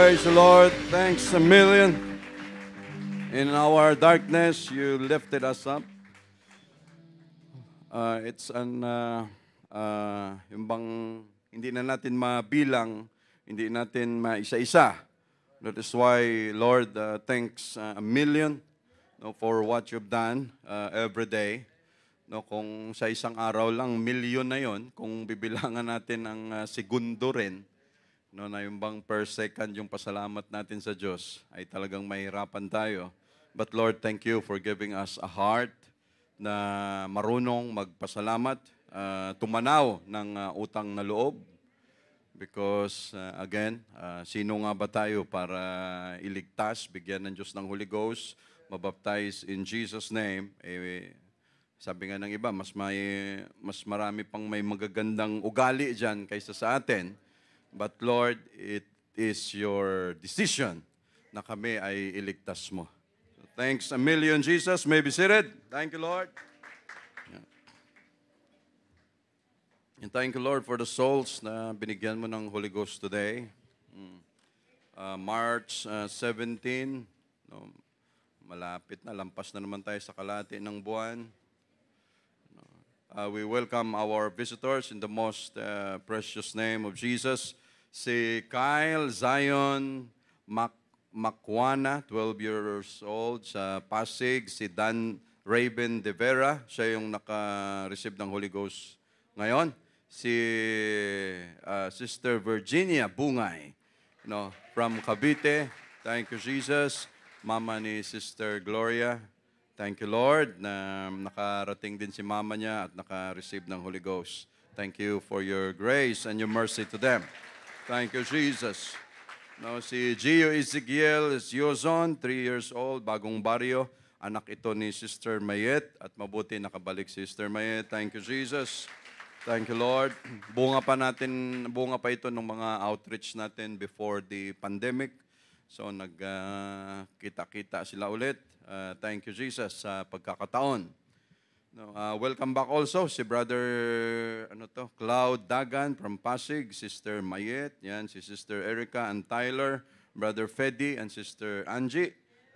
praise the Lord. Thanks a million. In our darkness, you lifted us up. Yung bang hindi na natin mabilang, hindi natin maisa-isa. That is why, Lord, thanks a million for what you've done every day. Kung sa isang araw lang, milyon na yon, kung bibilangan natin ang segundo rin, na yung bang per second yung pasalamat natin sa Diyos, ay talagang mahirapan tayo. But Lord, thank you for giving us a heart na marunong magpasalamat, tumanaw ng utang na loob. Because, again, sino nga ba tayo para iligtas, bigyan ng Diyos ng Holy Ghost, mabaptize in Jesus' name? Sabi nga ng iba, mas marami pang may magagandang ugali dyan kaysa sa atin. But Lord, it is your decision na kami ay iligtas mo. So, thanks a million, Jesus. May be seated. Thank you, Lord. And thank you, Lord, for the souls na binigyan mo ng Holy Ghost today. March 17, malapit na, lampas na naman tayo sa kalahati ng buwan. We welcome our visitors in the most precious name of Jesus. Si Kyle Zion Makwana, 12 years old, sa Pasig. Si Dan Raven De Vera, siya yung naka-receive ng Holy Ghost ngayon. Si Sister Virginia Bungay, from Cavite. Thank you, Jesus. Mama ni Sister Gloria. Thank you, Lord, na nakarating din si mama niya at naka-receive ng Holy Ghost. Thank you for your grace and your mercy to them. Thank you, Jesus. Si Gio Ezekiel Yozon, 3 years old, bagong baryo. Anak ito ni Sister Mayet at mabuti nakabalik Sister Mayet. Thank you, Jesus. Thank you, Lord. Bunga pa ito ng mga outreach natin before the pandemic. So nagkita-kita sila ulit. Thank you, Jesus, sa pagkakataon. Welcome back also si Brother Cloud Dagan from Pasig, Sister Mayet, yan, si Sister Erica and Tyler, Brother Fedi and Sister Angie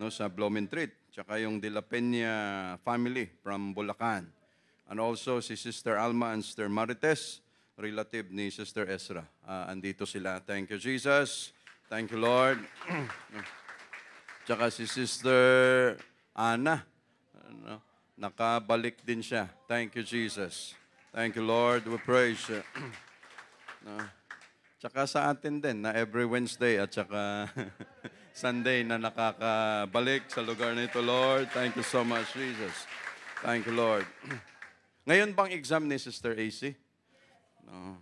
sa Bloomingtreet. Tsaka yung De La Peña family from Bulacan. And also si Sister Alma and Sister Marites, relative ni Sister Ezra. Andito sila. Thank you, Jesus. Thank you, Lord. Tsaka si Sister Ana, nakabalik din siya. Thank you, Jesus. Thank you, Lord. We praise you. Tsaka sa atin din, na every Wednesday at tsaka Sunday na nakakabalik sa lugar nito, Lord. Thank you so much, Jesus. Thank you, Lord. Ngayon bang exam ni Sister AC?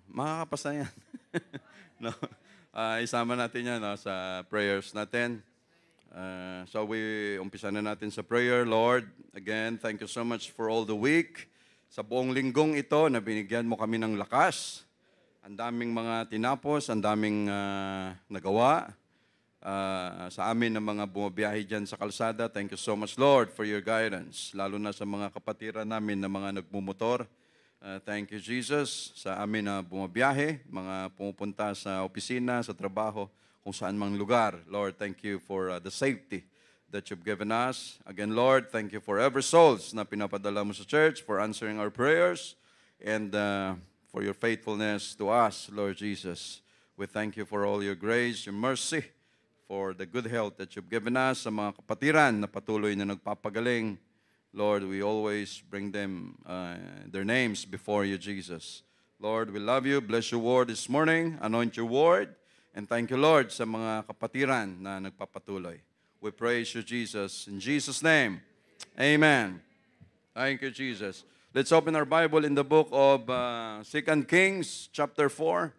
Makakapasa yan. Isama natin yan sa prayers natin. So umpisa na natin sa prayer. Lord, again, thank you so much for all the week. Sa buong linggong ito na binigyan mo kami ng lakas. Ang daming mga tinapos, ang daming nagawa. Sa amin ng mga bumabiyahe dyan sa kalsada, thank you so much, Lord, for your guidance. Lalo na sa mga kapatiran namin na mga nagmumotor. Thank you, Jesus, sa amin na bumabiyahe, mga pumupunta sa opisina, sa trabaho, kung saan mang lugar. Lord, thank you for the safety that you've given us. Again, Lord, thank you for every souls na pinapadala mo sa church, for answering our prayers, and for your faithfulness to us, Lord Jesus. We thank you for all your grace, your mercy, for the good health that you've given us, sa mga kapatiran na patuloy na nagpapagaling. Lord, we always bring them, their names before you, Jesus. Lord, we love you. Bless your word this morning. Anoint your word. And thank you, Lord, sa mga kapatiran na nagpapatuloy. We praise you, Jesus. In Jesus' name, amen. Thank you, Jesus. Let's open our Bible in the book of 2 Kings, chapter 4.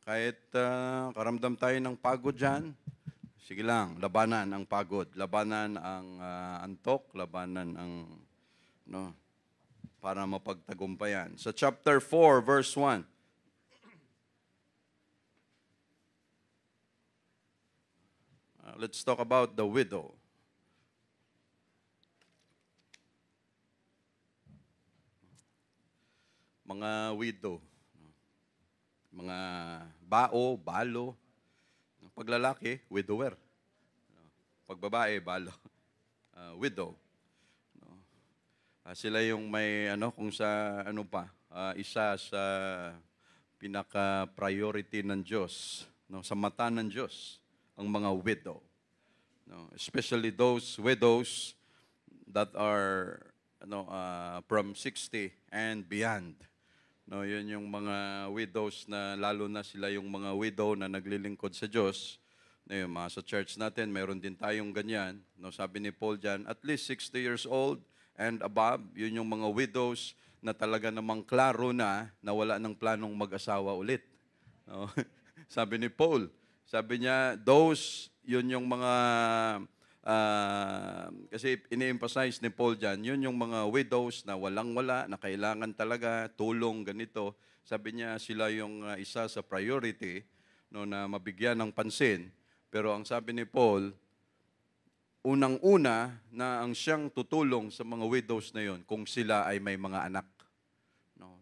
Kahit karamdam tayo ng pagod dyan, sige lang, labanan ang pagod, labanan ang antok, labanan ang para mapagtagumpayan. Sa chapter 4, verse 1. Let's talk about the widow. mga widow, mga balo. Pag lalaki, widower. Pag babae, balo. Widow. Sila yung may kung sa isa sa pinaka-priority ng Diyos, sa mata ng Diyos, ang mga widow. Especially those widows that are from 60 and beyond. Yun yung mga widows na lalo na sila yung mga widow na naglilingkod sa Diyos. Yung mga sa church natin, mayroon din tayong ganyan. Sabi ni Paul dyan, at least 60 years old and above, yun yung mga widows na talaga namang klaro na wala ng planong mag-asawa ulit. Sabi ni Paul, sabi niya, yun yung mga, kasi ini-emphasize ni Paul dyan, yun yung mga widows na walang-wala, na kailangan talaga tulong ganito. Sabi niya, sila yung isa sa priority na mabigyan ng pansin. Pero ang sabi ni Paul, unang-una na ang siyang tutulong sa mga widows na yon kung sila ay may mga anak.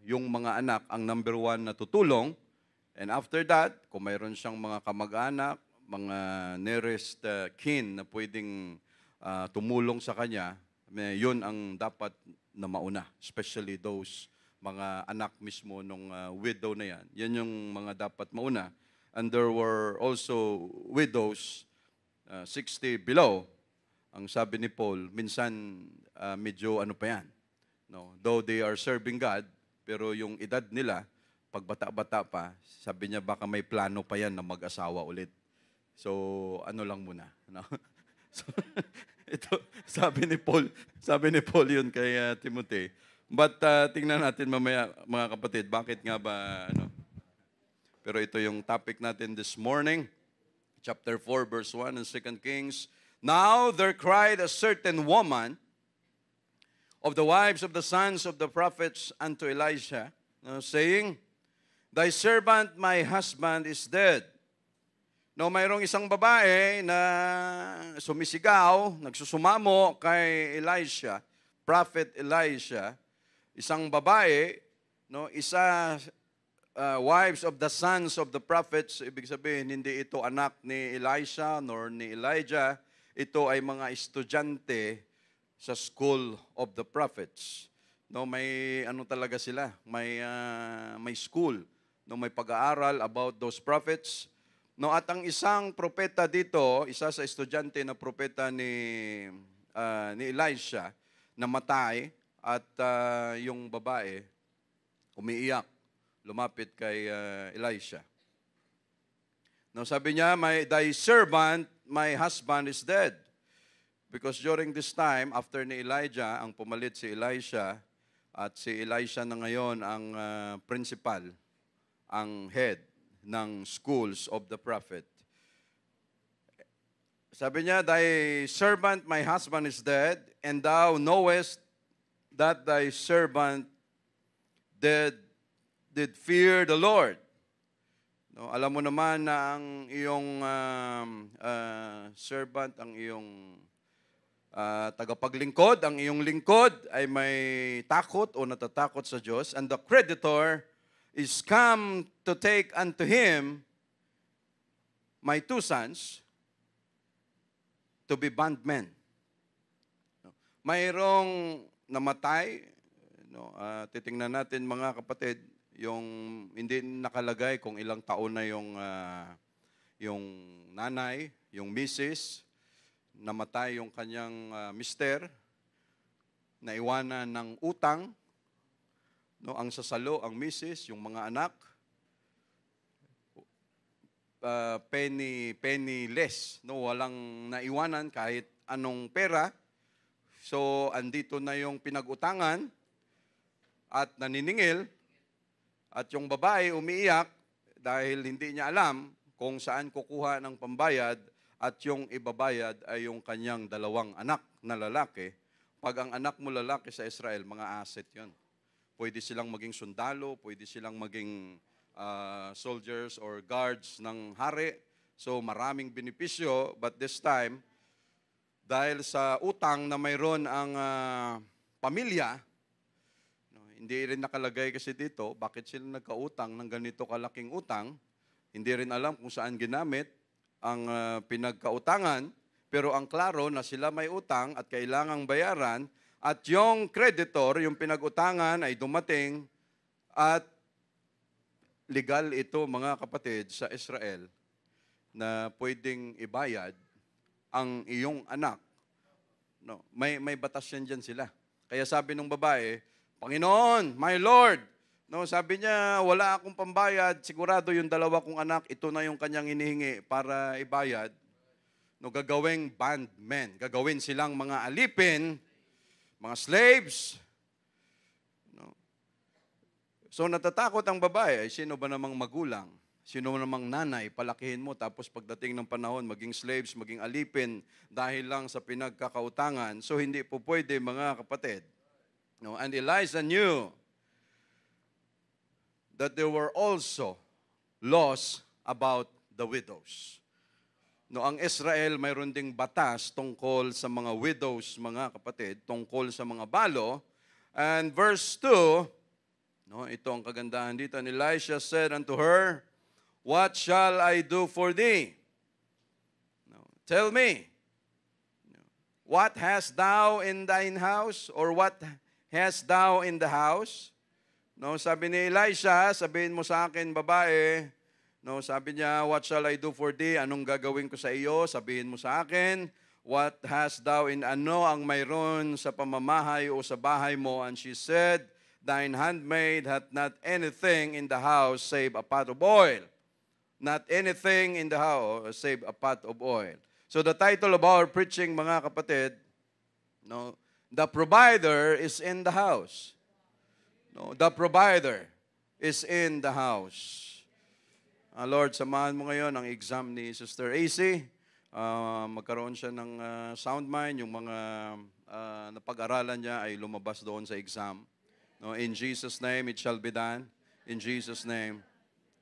Yung mga anak ang number one na tutulong. And after that, kung mayroon siyang mga kamag-anak, mga nearest kin na pwedeng tumulong sa kanya, yun ang dapat na mauna. Especially those mga anak mismo ng widow na yan. Yan yung mga dapat mauna. And there were also widows, 60 below. Ang sabi ni Paul, minsan medyo pa yan. Though they are serving God, pero yung edad nila, pag bata-bata pa, sabi niya baka may plano pa yan na mag-asawa ulit. So, lang muna. So, ito, sabi ni Paul yun kay Timothy. But tingnan natin mamaya, mga kapatid, bakit nga ba, Pero ito yung topic natin this morning, chapter 4, verse 1 in 2 Kings. Now there cried a certain woman of the wives of the sons of the prophets unto Elisha, saying, Thy servant, my husband, is dead. Mayroong isang babae na sumisigaw, nagsusumamo kay Elisha, Prophet Elisha, isang babae, wives of the sons of the prophets, ibig sabihin, hindi ito anak ni Elisha nor ni Elijah, ito ay mga estudyante sa school of the prophets. May talaga sila, may school, may pag-aaral about those prophets. At ang isang propeta dito, isa sa estudyante na propeta ni Elisha, namatay at yung babae umiiyak, lumapit kay Elisha. Sabi niya, thy servant, my husband is dead. Because during this time, after ni Elijah, ang pumalit si Elisha, at si Elisha na ngayon ang principal, ang head ng schools of the prophet. Sabi niya, thy servant, my husband is dead, and thou knowest that thy servant did fear the Lord. Alam mo naman na ang iyong servant, ang iyong tagapaglingkod, ang iyong lingkod ay may takot o natatakot sa Diyos. And the creditor is come to take unto him my 2 sons to be bondmen. Mayroong namatay, titingnan natin mga kapatid, yung hindi nakalagay kung ilang taon na yung nanay, yung misis, namatay yung kanyang mister, naiwanan ng utang, ang sasalo, ang misis, yung mga anak, penniless, walang naiwanan kahit anong pera. So, andito na yung pinag-utangan at naniningil. At yung babae umiiyak dahil hindi niya alam kung saan kukuha ng pambayad at yung ibabayad ay yung kanyang 2 anak na lalaki. Pag ang anak mo lalaki sa Israel, mga asset yon. Pwede silang maging sundalo, pwede silang maging soldiers or guards ng hari. So maraming benepisyo, but this time, dahil sa utang na mayroon ang pamilya, hindi rin nakalagay kasi dito, bakit sila nagkautang ng ganito kalaking utang. Hindi rin alam kung saan ginamit ang pinagkautangan. Pero ang klaro na sila may utang at kailangang bayaran. At yung creditor, yung pinag-utangan ay dumating at legal ito mga kapatid sa Israel na pwedeng ibayad ang iyong anak. No, may batas yan dyan sila. Kaya sabi ng babae, Panginoon, my Lord, no, sabi niya, wala akong pambayad, sigurado yung dalawa kong anak, ito na yung kanyang hinihingi para ibayad. No, gagawing bondmen, gagawin silang mga alipin, mga slaves. No. So natatakot ang babae, ay sino ba namang magulang? Sino namang nanay, palakihin mo, tapos pagdating ng panahon, maging slaves, maging alipin, dahil lang sa pinagkakautangan. So hindi po pwede, mga kapatid. No? And Elijah knew that there were also laws about the widows. No, ang Israel, mayroon ding batas tungkol sa mga widows, mga kapatid, tungkol sa mga balo. And verse 2, no, ito ang kagandahan dito. And Elisha said unto her, What shall I do for thee? No, tell me, what hast thou in thine house? Or what hast thou in the house? No, sabi ni Elisha, sabihin mo sa akin, babae. No, sabi niya, what shall I do for thee? Anong gagawin ko sa iyo? Sabihin mo sa akin. What hast thou in ano ang mayroon sa pamamahay o sa bahay mo? And she said, Thine handmaid hath not anything in the house save a pot of oil. Not anything in the house save a pot of oil. So the title of our preaching, mga kapatid, no, the provider is in the house. No, the provider is in the house. Lord, samahan mo ngayon ang exam ni Sister AC. Magkaroon siya ng sound mind. Yung mga napag-aralan niya ay lumabas doon sa exam. No, in Jesus' name, it shall be done. In Jesus' name.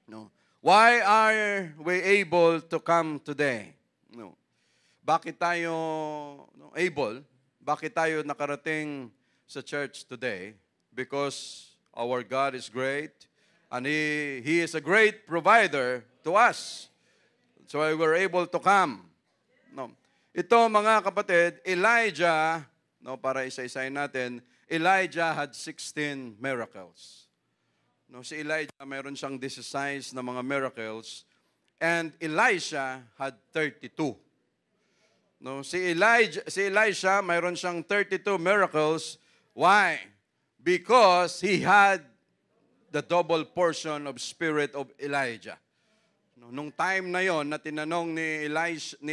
No. Why are we able to come today? No. Bakit tayo able? Bakit tayo nakarating sa church today? Because our God is great and He is a great provider to us. So we're able to come. No. Ito mga kapatid, Elijah, no, para isa-isahin natin, Elijah had 16 miracles. No, si Elijah, mayroon siyang 16 na mga miracles, and Elisha had 32. No, si Elisha, mayroon siyang 32 miracles. Why? Because he had the double portion of spirit of Elijah. No, nung time na yon na tinanong ni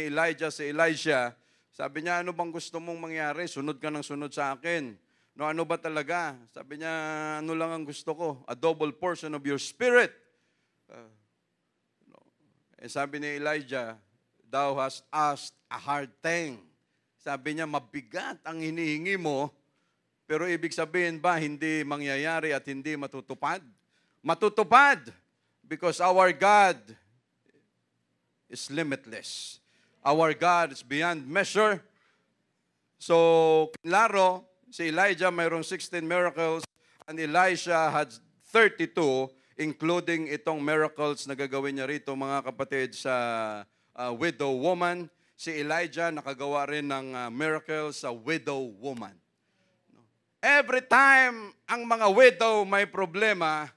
Elijah si Elisha, sabi niya, ano bang gusto mong mangyari? Sunod ka ng sunod sa akin. No, ano ba talaga? Sabi niya, ano lang ang gusto ko? A double portion of your spirit. Sabi ni Elijah, thou hast asked a hard thing. Sabi niya, mabigat ang hinihingi mo, pero ibig sabihin ba, hindi mangyayari at hindi matutupad? Matutupad, because our God is limitless. Our God is beyond measure. So, klaro, si Elijah mayroong 16 miracles and Elisha had 32, including itong miracles na gagawin niya rito, mga kapatid, sa widow woman. Si Elijah nakagawa rin ng miracle sa widow woman. Every time ang mga widow may problema,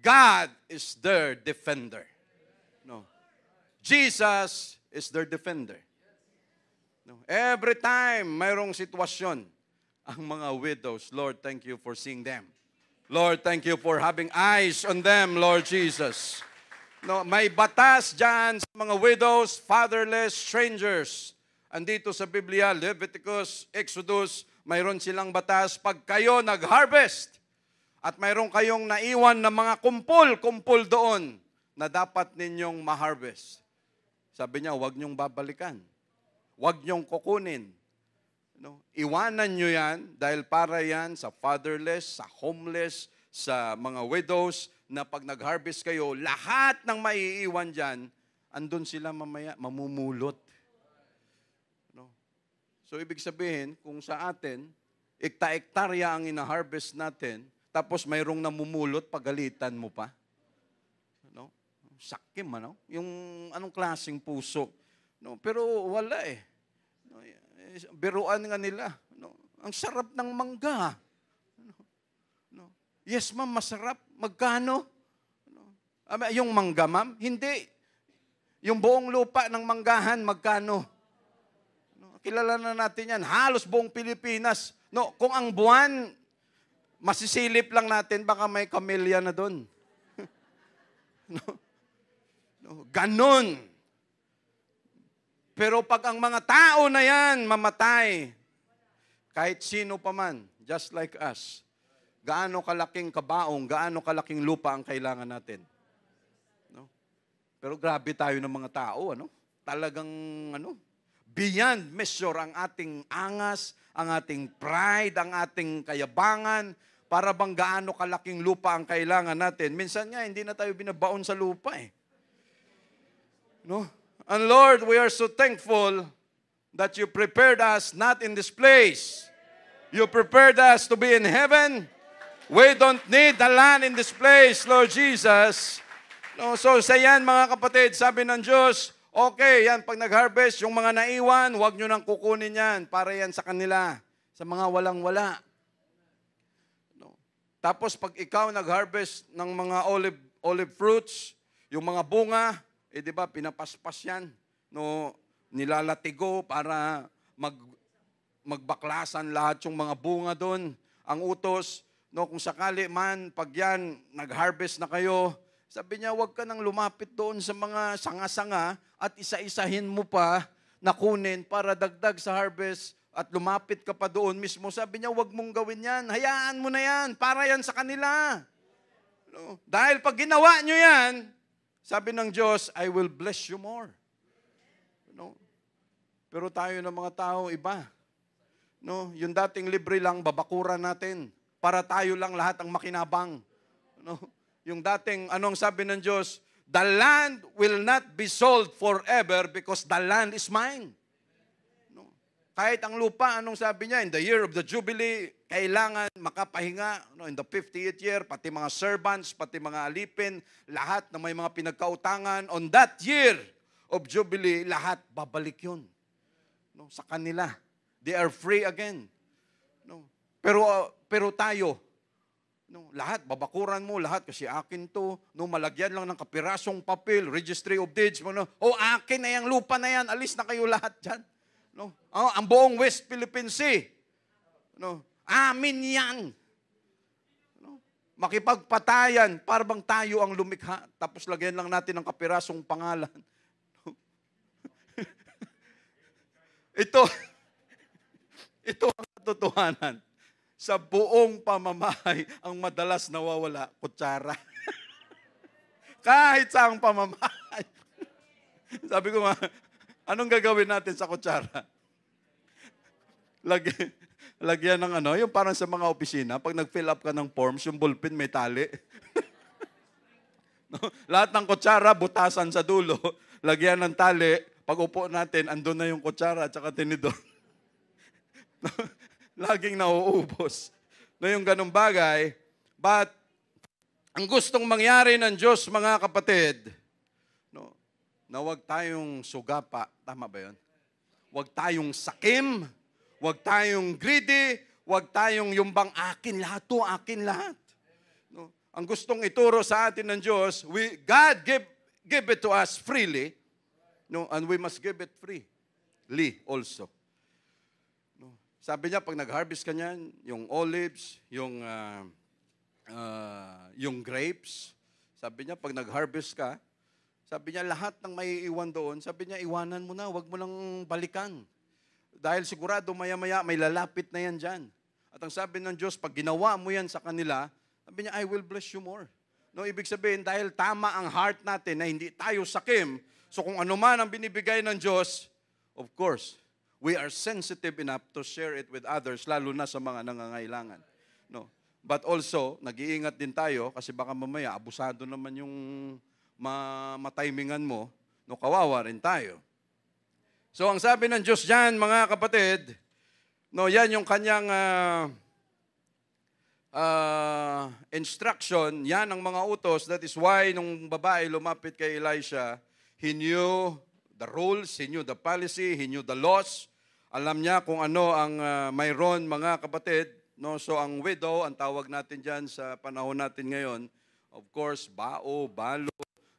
God is their defender. No. Jesus is their defender. No. Every time mayroong sitwasyon, ang mga widows, Lord, thank you for seeing them. Lord, thank you for having eyes on them, Lord Jesus. No, may batas dyan sa mga widows, fatherless, strangers. Andito sa Biblia, Leviticus, Exodus, mayroon silang batas pag kayo nag-harvest at mayroon kayong naiwan na mga kumpul doon na dapat ninyong ma-harvest. Sabi niya, huwag niyong babalikan. Huwag niyong kukunin. No? Iwanan nyo yan dahil para yan sa fatherless, sa homeless, sa mga widows na pag nag-harvest kayo, lahat ng maiiwan dyan, andun sila mamaya, mamumulot. No? So ibig sabihin, kung sa atin, ekta-ektarya ang ina-harvest natin, tapos mayroong namumulot, pagalitan mo pa. No? Sakim, ano? Yung anong klaseng puso. No? Pero wala eh. No? Biruan nga nila. No? Ang sarap ng mangga. No? Yes, ma'am, masarap. Magkano? No? Yung mangga, ma'am? Hindi. Yung buong lupa ng manggahan, magkano? No? Kilala na natin yan. Halos buong Pilipinas. No? Kung ang buwan, masisilip lang natin, baka may camellia na doon. No? No? Ganon. Pero pag ang mga tao na yan mamatay, kahit sino pa man, just like us, gaano kalaking kabaong, gaano kalaking lupa ang kailangan natin. No? Pero grabe tayo ng mga tao, ano? Talagang, beyond measure ang ating angas, ang ating pride, ang ating kayabangan, para bang gaano kalaking lupa ang kailangan natin. Minsan nga, hindi na tayo binabaon sa lupa eh. No? And Lord, we are so thankful that you prepared us not in this place. You prepared us to be in heaven. We don't need the land in this place, Lord Jesus. No, so sa yan mga kapatid, sabi ng Diyos, okay, yan, pag nag-harvest, yung mga naiwan, huwag nyo nang kukunin yan, para yan sa kanila, sa mga walang-wala. No. Tapos pag ikaw nag-harvest ng mga olive fruits, yung mga bunga, di ba, pinapaspas yan, no, nilalatigo para magbaklasan lahat yung mga bunga doon. Ang utos, no, kung sakali man, pag yan, nag-harvest na kayo, sabi niya, huwag ka nang lumapit doon sa mga sanga-sanga at isa-isahin mo pa na kunin para dagdag sa harvest at lumapit ka pa doon mismo. Sabi niya, huwag mong gawin yan. Hayaan mo na yan. Para yan sa kanila. No? Dahil pag ginawa nyo yan, sabi ng Diyos, I will bless you more. No? Pero tayo ng mga tao, iba. No? Yung dating libre lang, babakuran natin. Para tayo lang lahat ang makinabang. No? Yung dating, anong sabi ng Diyos? The land will not be sold forever because the land is mine. No? Kahit ang lupa, anong sabi niya? In the year of the Jubilee, kailangan makapahinga. No? In the 50th year, pati mga servants, pati mga alipin, lahat na may mga pinagkautangan. On that year of Jubilee, lahat babalik yun. No? Sa kanila. They are free again. No? Pero tayo, no, lahat, babakuran mo, lahat, kasi akin to, no, malagyan lang ng kapirasong papel, registry of deeds mo, no, akin na yung lupa na yan, alis na kayo lahat dyan. No? Ang buong West Philippine Sea, no, amin yan. No? Makipagpatayan, para bang tayo ang lumikha, tapos lagyan lang natin ng kapirasong pangalan. No? Ito ang katotohanan. Sa buong pamamahay, ang madalas nawawala, kutsara. Kahit sa ang pamamahay. Sabi ko nga, anong gagawin natin sa kutsara? Lagyan ng yung parang sa mga opisina, pag nag-fill up ka ng forms, yung ballpen may tali. No? Lahat ng kutsara, butasan sa dulo, lagyan ng tali, pag upo natin, andun na yung kutsara at saka tinidor. No? Laging nauubos. No, yung ganung bagay. But, ang gustong mangyari ng Diyos, mga kapatid, no, na huwag tayong sugapa. Tama ba yun? Huwag tayong sakim. Huwag tayong greedy. Huwag tayong yung bang akin lahat to, akin lahat. No, ang gustong ituro sa atin ng Diyos, God give it to us freely, no, and we must give it freely also. Sabi niya, pag nag-harvest ka niyan, yung olives, yung grapes, sabi niya, pag nag-harvest ka, sabi niya, lahat ng maiiwan doon, sabi niya, iwanan mo na, huwag mo lang balikan. Dahil sigurado, maya-maya, may lalapit na yan dyan. At ang sabi ng Diyos, pag ginawa mo yan sa kanila, sabi niya, I will bless you more. No, ibig sabihin, dahil tama ang heart natin na hindi tayo sakim, so kung ano man ang binibigay ng Diyos, of course, we are sensitive enough to share it with others, lalo na sa mga nangangailangan. No? But also, nag-iingat din tayo, kasi baka mamaya, abusado naman yung matimingan mo, no, kawawa rin tayo. So, ang sabi ng Diyos dyan, mga kapatid, no, yan yung kanyang instruction, yan ang mga utos. That is why nung babae lumapit kay Elisha, he knew the rules, he knew the policy, he knew the laws. Alam niya kung ano ang mayroon, mga kapatid. No? So ang widow, ang tawag natin dyan sa panahon natin ngayon, of course, balo,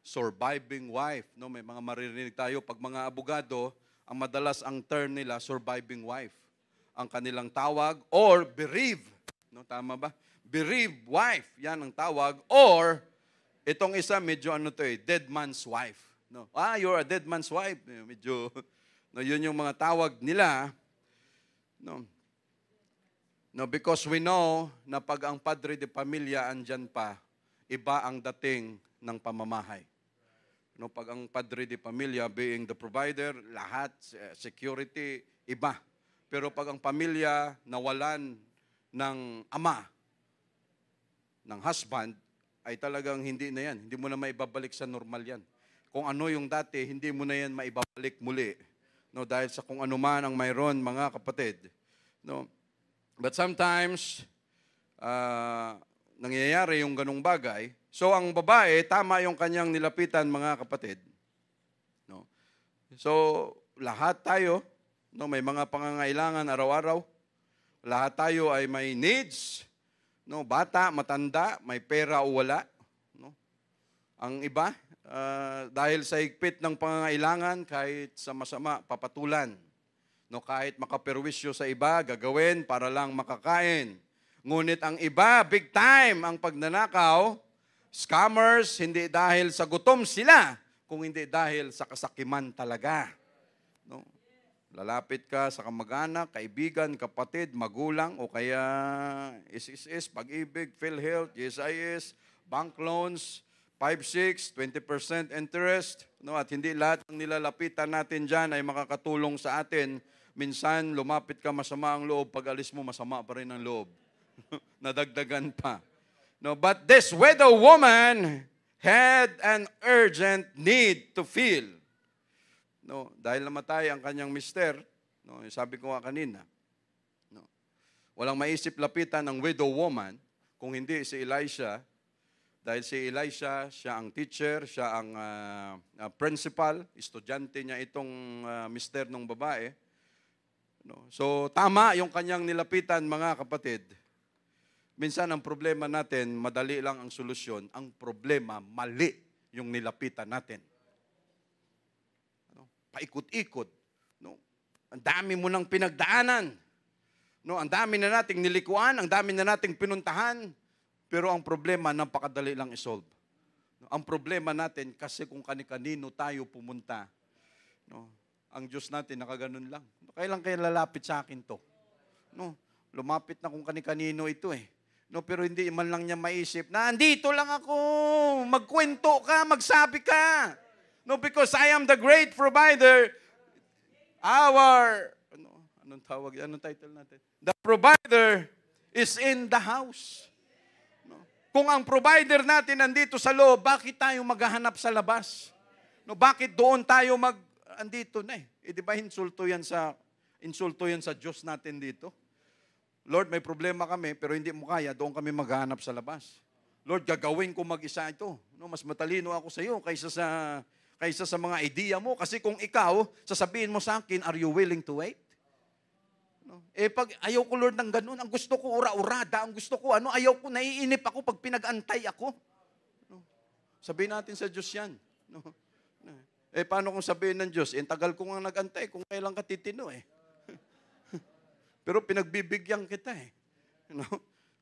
surviving wife. No? May mga maririnig tayo pag mga abogado, ang madalas ang term nila, surviving wife. Ang kanilang tawag, or bereaved. No, tama ba? Bereaved wife, yan ang tawag. Or, itong isa, medyo dead man's wife. No? You're a dead man's wife. Medyo, no, yun yung mga tawag nila. No, because we know na pag ang padre de pamilya andyan pa, iba ang dating ng pamamahay. No, pag ang padre de pamilya being the provider, lahat, security, iba. Pero pag ang pamilya nawalan ng ama, ng husband, ay talagang hindi na yan. Hindi mo na maibabalik sa normal yan. Kung ano yung dati, hindi mo na yan maibabalik muli. No, dahil sa kung ano man ang mayroon, mga kapatid. No? But sometimes, nangyayari yung ganong bagay. So, ang babae, tama yung kanyang nilapitan, mga kapatid. No? So, lahat tayo, no, may mga pangangailangan araw-araw. Lahat tayo ay may needs. No, bata, matanda, may pera o wala. No? Ang iba, dahil sa higpit ng pangangailangan, kahit sa masama, papatulan. No, kahit makaperwisyo sa iba, gagawin para lang makakain. Ngunit ang iba, big time ang pagnanakaw, scammers, hindi dahil sa gutom sila, kung hindi dahil sa kasakiman talaga. No? Lalapit ka sa kamag-anak, kaibigan, kapatid, magulang, o kaya SSS, Pag-ibig, PhilHealth, GSIS, bank loans, 5, 6, 20% interest. No? At hindi lahat ng nilalapitan natin dyan ay makakatulong sa atin. Minsan, lumapit ka, masama ang loob. Pag alis mo, masama pa rin ang loob. Nadagdagan pa. No? But this widow woman had an urgent need to feel. No, dahil namatay ang kanyang mister, no, sabi ko nga kanina, no, walang maisip lapitan ng widow woman kung hindi si Elisha, dahil si Elisha, siya ang teacher, siya ang principal, estudyante niya itong mister ng babae. No, so tama yung kanyang nilapitan, mga kapatid. Minsan ang problema natin, madali lang ang solusyon. Ang problema, mali yung nilapitan natin. Paikot-ikot. No? Ang dami mo nang pinagdaanan. No? Ang dami na nating nilikuan, ang dami na nating pinuntahan. Pero ang problema, napakadali lang isolve. No? Ang problema natin, kasi kung kani-kanino tayo pumunta, no? Ang Diyos natin, nakaganon lang. Kailan kayo lalapit sa akin to? No? Lumapit na kung kani-kanino ito eh. No, pero hindi man lang niya maisip na, andito lang ako, magkwento ka, magsabi ka. No, because I am the great provider. Anong tawag? Anong title natin? The provider is in the house. No? Kung ang provider natin nandito sa loob, bakit tayo maghahanap sa labas? No, bakit doon tayo andito na eh? Di ba insulto yan sa Diyos natin dito? Lord, may problema kami, pero hindi mo kaya, doon kami maghahanap sa labas. Lord, gagawin ko mag-isa ito. No, mas matalino ako sa iyo kaysa sa mga idea mo. Kasi kung ikaw, sasabihin mo sa akin, are you willing to wait? No? Pag ayaw ko, Lord, ng ganun, ang gusto ko ura-urada, ang gusto ko, ayaw ko, naiinip ako pag pinag-antay ako. No? Sabihin natin sa Diyos yan. No? Paano kung sabihin ng Diyos? Tagal ko nga nag-antay, kung kailan ka titino eh. Pero pinagbibigyan kita eh. No?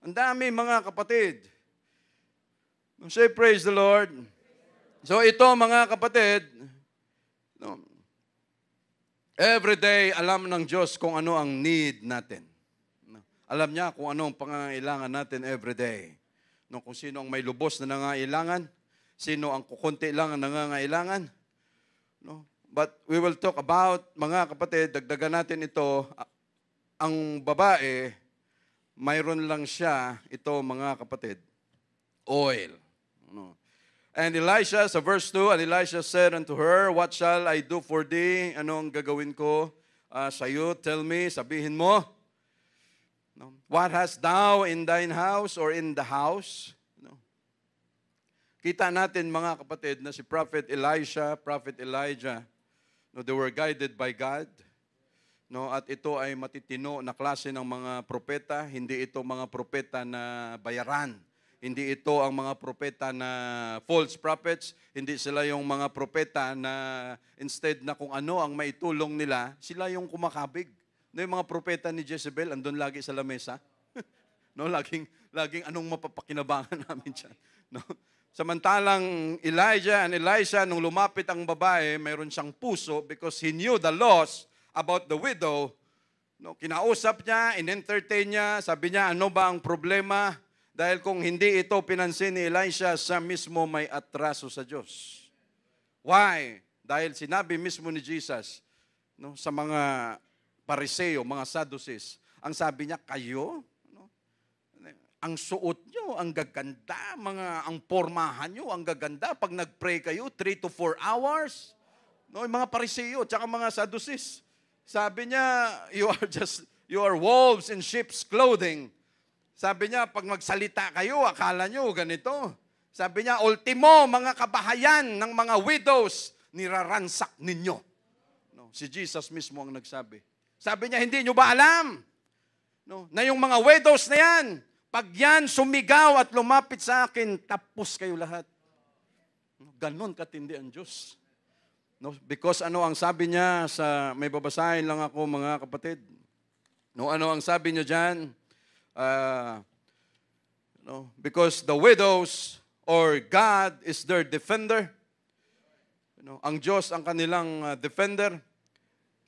Ang dami, mga kapatid. Say, praise the Lord. So ito, mga kapatid, no, every day alam ng Diyos kung ano ang need natin. No, alam niya kung ano ang pangangailangan natin every day. No, kung sino ang may lubos na nangangailangan, sino ang kukunti lang ang nangangailangan. No, but we will talk about, mga kapatid, dagdagan natin ito, ang babae, mayroon lang siya, ito mga kapatid, oil. No. And Elisha, sa verse 2, and Elisha said unto her, what shall I do for thee? Anong gagawin ko sa iyo? Tell me, sabihin mo. No? What hast thou in thine house or in the house? No? Kita natin mga kapatid na si Prophet Elisha, Prophet Elijah, no, they were guided by God. No, at ito ay matitino na klase ng mga propeta, hindi ito mga propeta na bayaran. Hindi ito ang mga propeta na false prophets, hindi sila yung mga propeta na instead na kung ano ang maitulong nila, sila yung kumakabig. No, yung mga propeta ni Jezebel, andun lagi sa lamesa. No, laging anong mapapakinabangan namin dyan. No? Samantalang Elijah and Elisha, nung lumapit ang babae, mayroon siyang puso because he knew the laws about the widow. No, kinausap niya, in-entertain niya, sabi niya, ano ba ang problema? Dahil kung hindi ito pinansin ni Elisha, siya mismo may atraso sa Diyos. Why? Dahil sinabi mismo ni Jesus, no, sa mga Pariseo, mga Sadducees, ang sabi niya, kayo, no, ang suot nyo, ang gaganda, ang pormahan nyo, ang gaganda. Pag nag-pray kayo, 3 to 4 hours. No, yung mga Pariseo, tsaka mga Sadducees. Sabi niya, you are wolves in sheep's clothing. Sabi niya, pag magsalita kayo, akala nyo ganito. Sabi niya, ultimo, mga kabahayan ng mga widows, niraransak ninyo. No, si Jesus mismo ang nagsabi. Sabi niya, hindi nyo ba alam? No, na yung mga widows na yan, pag yan sumigaw at lumapit sa akin, tapos kayo lahat. Ganon katindi ang Diyos. No, because ano ang sabi niya may babasahin lang ako mga kapatid. No, ano ang sabi niya diyan? No, because the widows or God is their defender. No, ang Diyos ang kanilang defender.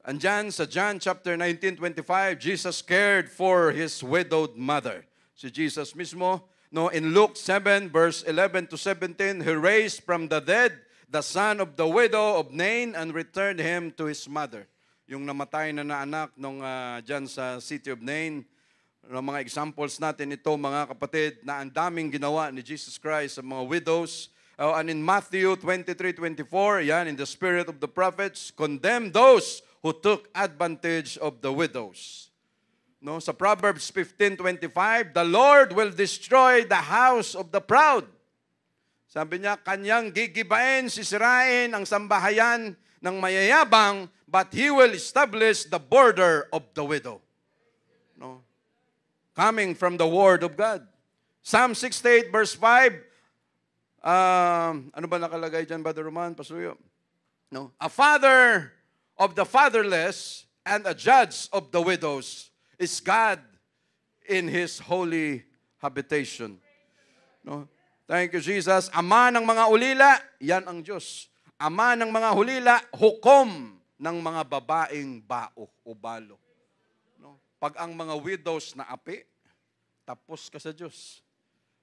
Andiyan sa John chapter 19:25, Jesus cared for his widowed mother. Si Jesus mismo, no, in Luke 7 verse 11 to 17, he raised from the dead the son of the widow of Nain and returned him to his mother. Yung namatay na anak nung dyan sa city of Nain. Mga examples natin ito mga kapatid na ang daming ginawa ni Jesus Christ sa mga widows. And in Matthew 23:24, yan, in the spirit of the prophets, condemn those who took advantage of the widows. No, sa Proverbs 15:25, the Lord will destroy the house of the proud. Sabi niya, kanyang gigibain, sisirain ang sambahayan ng mayayabang, but He will establish the border of the widow. No? Coming from the Word of God. Psalm 68 verse 5, ano ba nakalagay dyan, Brother Roman, Pasuyo? No? A father of the fatherless and a judge of the widows is God in His holy habitation. No? Thank you, Jesus. Ama ng mga ulila, yan ang Diyos. Ama ng mga hulila, hukom ng mga babaeng bao o balo. No? Pag ang mga widows na api, tapos ka sa Diyos.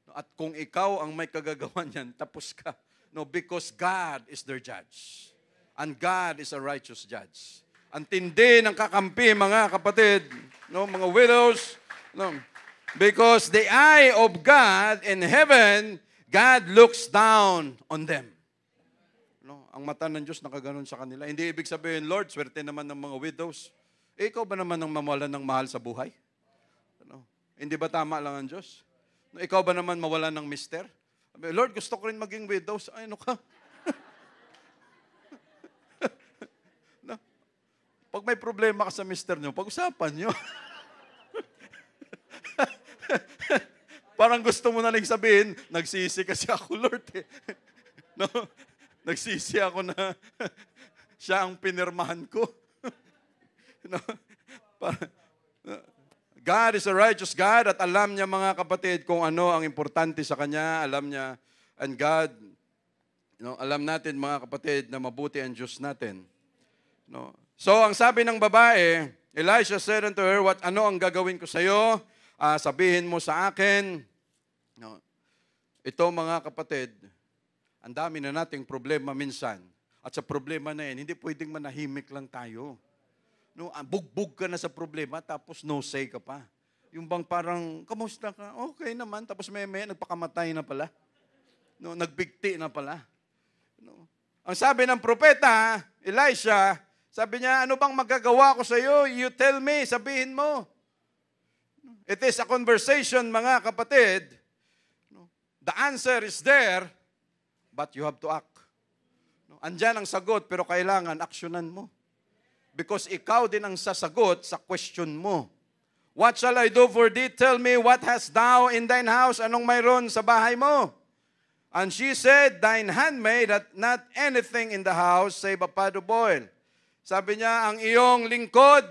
No? At kung ikaw ang may kagagawan yan, tapos ka. No? Because God is their judge. And God is a righteous judge. Ang tindi ng kakampi, mga kapatid, no? Mga widows, no? Because the eye of God in heaven, God looks down on them. No, ang mata ng Diyos nakaganon sa kanila. Hindi ibig sabihin, Lord, swerte naman ng mga widows. Ikaw ba naman ang mawalan ng mahal sa buhay? No, hindi ba tama lang ang Diyos? No, ikaw ba naman mawalan ng mister? Lord, gusto ko rin maging widows. Ay, ano ka? No, pag may problema ka sa mister nyo, pag-usapan nyo. Parang gusto mo na lang sabihin, nagsisi kasi ako, Lord. No? Nagsisi ako na siya ang pinirmahan ko. No? God is a righteous God at alam niya mga kapatid kung ano ang importante sa Kanya. Alam niya, and God, alam natin mga kapatid na mabuti ang Diyos natin. No? So ang sabi ng babae, Elisha said unto her, ano ang gagawin ko sa iyo? Sabihin mo sa akin, no, ito mga kapatid, ang dami na nating problema minsan. At sa problema na yan, hindi pwedeng manahimik lang tayo. No, bugbog ka na sa problema, tapos no say ka pa. Yung bang parang, kamusta ka? Okay naman, tapos may nagpakamatay na pala. No, nagbigti na pala. No. Ang sabi ng propeta, Elisha, sabi niya, ano bang magagawa ko sa iyo? You tell me, sabihin mo. It is a conversation, mga kapatid. The answer is there, but you have to act. Andyan ang sagot, pero kailangan aksyonan mo. Because ikaw din ang sasagot sa question mo. What shall I do for thee? Tell me, what hast thou in thine house? Anong mayroon sa bahay mo? And she said, thine handmaid hath not anything in the house save a pot of oil. Sabi niya, ang iyong lingkod,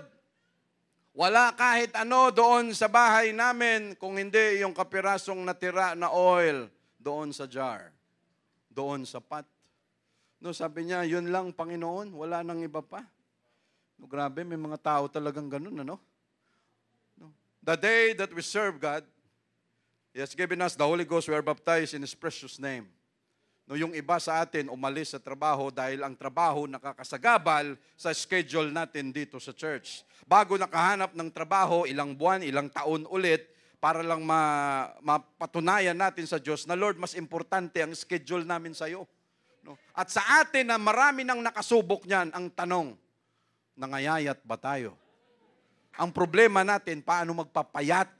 wala kahit ano doon sa bahay namin kung hindi yung kapirasong natira na oil doon sa jar, doon sa pot. No, sabi niya, yun lang, Panginoon, wala nang iba pa. No, grabe, may mga tao talagang ganun, ano? No. The day that we serve God, He has given us the Holy Ghost, we are baptized in His precious name. No, yung iba sa atin umalis sa trabaho dahil ang trabaho nakakasagabal sa schedule natin dito sa church. Bago nakahanap ng trabaho, ilang buwan, ilang taon ulit, para lang mapatunayan natin sa Diyos na, Lord, mas importante ang schedule namin sa iyo. No? At sa atin na marami nang nakasubok niyan, ang tanong, nangayayat ba tayo? Ang problema natin, paano magpapayat?